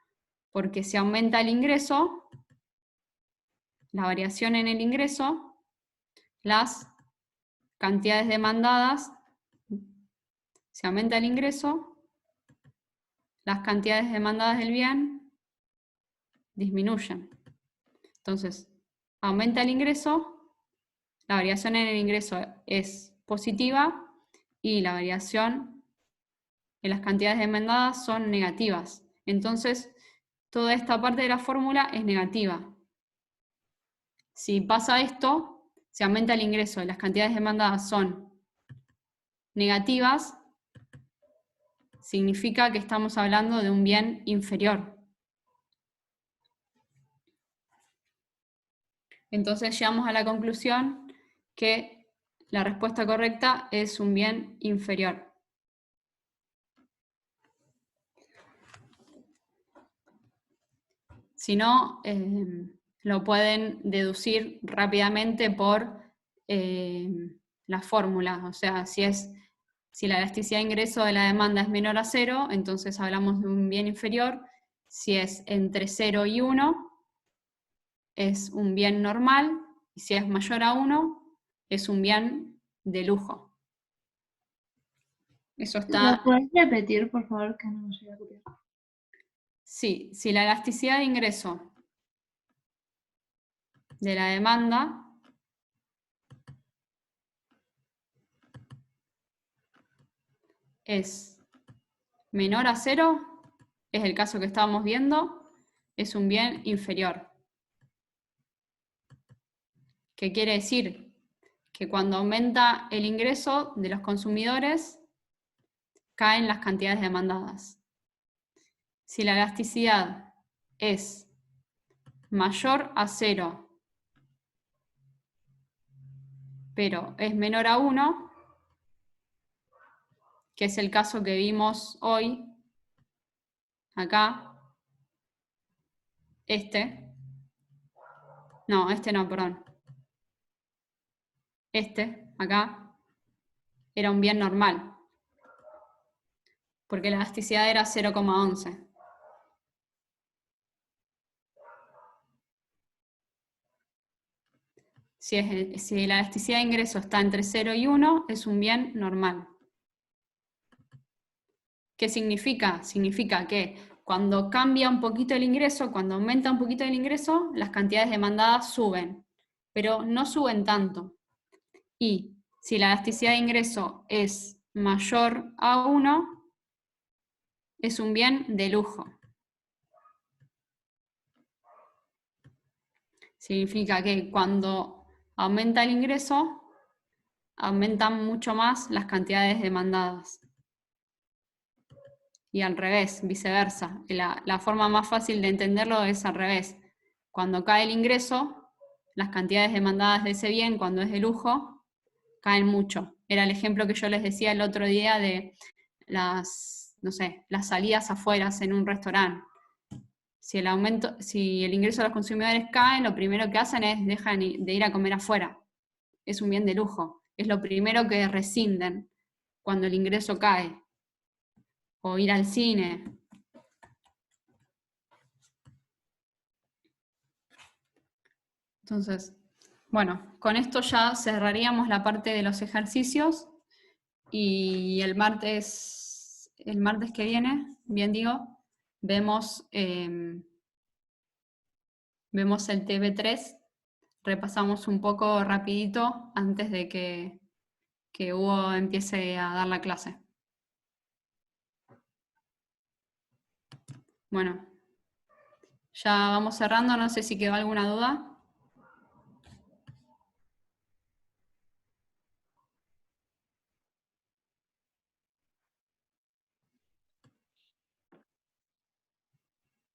Porque si aumenta el ingreso, la variación en el ingreso, las cantidades demandadas, si aumenta el ingreso, las cantidades demandadas del bien disminuyen. Entonces, aumenta el ingreso, la variación en el ingreso es positiva y la variación en las cantidades demandadas son negativas. Entonces, toda esta parte de la fórmula es negativa. Si pasa esto, si aumenta el ingreso y las cantidades demandadas son negativas, significa que estamos hablando de un bien inferior. Entonces llegamos a la conclusión que la respuesta correcta es un bien inferior. Si no, lo pueden deducir rápidamente por la fórmula. O sea, si la elasticidad de ingreso de la demanda es menor a 0, entonces hablamos de un bien inferior. Si es entre 0 y 1, es un bien normal. Y si es mayor a 1, es un bien de lujo. Eso está... ¿Lo puedes repetir, por favor, que no me llegue a copiar? Sí, si la elasticidad de ingreso de la demanda es menor a 0, es el caso que estábamos viendo, es un bien inferior. ¿Qué quiere decir? Que cuando aumenta el ingreso de los consumidores, caen las cantidades demandadas. Si la elasticidad es mayor a 0, pero es menor a 1, que es el caso que vimos hoy, acá, acá, era un bien normal, porque la elasticidad era 0,11. Si la elasticidad de ingreso está entre 0 y 1, es un bien normal. ¿Qué significa? Significa que cuando cambia un poquito el ingreso, cuando aumenta un poquito el ingreso, las cantidades demandadas suben, pero no suben tanto. Y si la elasticidad de ingreso es mayor a 1, es un bien de lujo. Significa que cuando aumenta el ingreso, aumentan mucho más las cantidades demandadas. Y al revés, viceversa. La forma más fácil de entenderlo es al revés. Cuando cae el ingreso, las cantidades demandadas de ese bien, cuando es de lujo, caen mucho. Era el ejemplo que yo les decía el otro día de las salidas afuera en un restaurante. Si el ingreso de los consumidores cae, lo primero que hacen es dejan de ir a comer afuera. Es un bien de lujo. Es lo primero que rescinden cuando el ingreso cae. O ir al cine. Entonces, bueno, con esto ya cerraríamos la parte de los ejercicios y el martes que viene, bien digo, vemos el TB3, repasamos un poco rapidito antes de que Hugo empiece a dar la clase. Bueno, ya vamos cerrando, no sé si quedó alguna duda.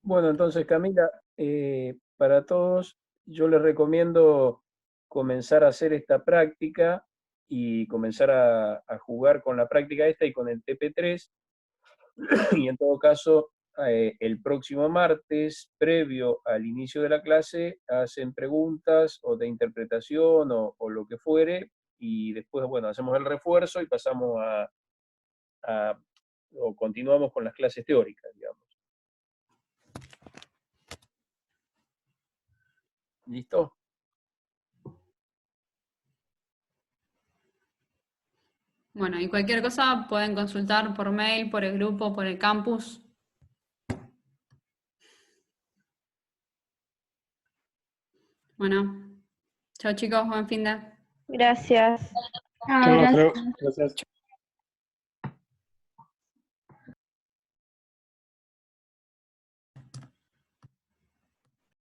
Bueno, entonces Camila, para todos, yo les recomiendo comenzar a hacer esta práctica y comenzar a jugar con la práctica esta y con el TP3. Y en todo caso, el próximo martes, previo al inicio de la clase, hacen preguntas o de interpretación o lo que fuere, y después, bueno, hacemos el refuerzo y pasamos o continuamos con las clases teóricas, digamos. ¿Listo? Bueno, y cualquier cosa pueden consultar por mail, por el grupo, por el campus. Bueno, chao chicos, buen fin de. Gracias. Chao, gracias. Gracias.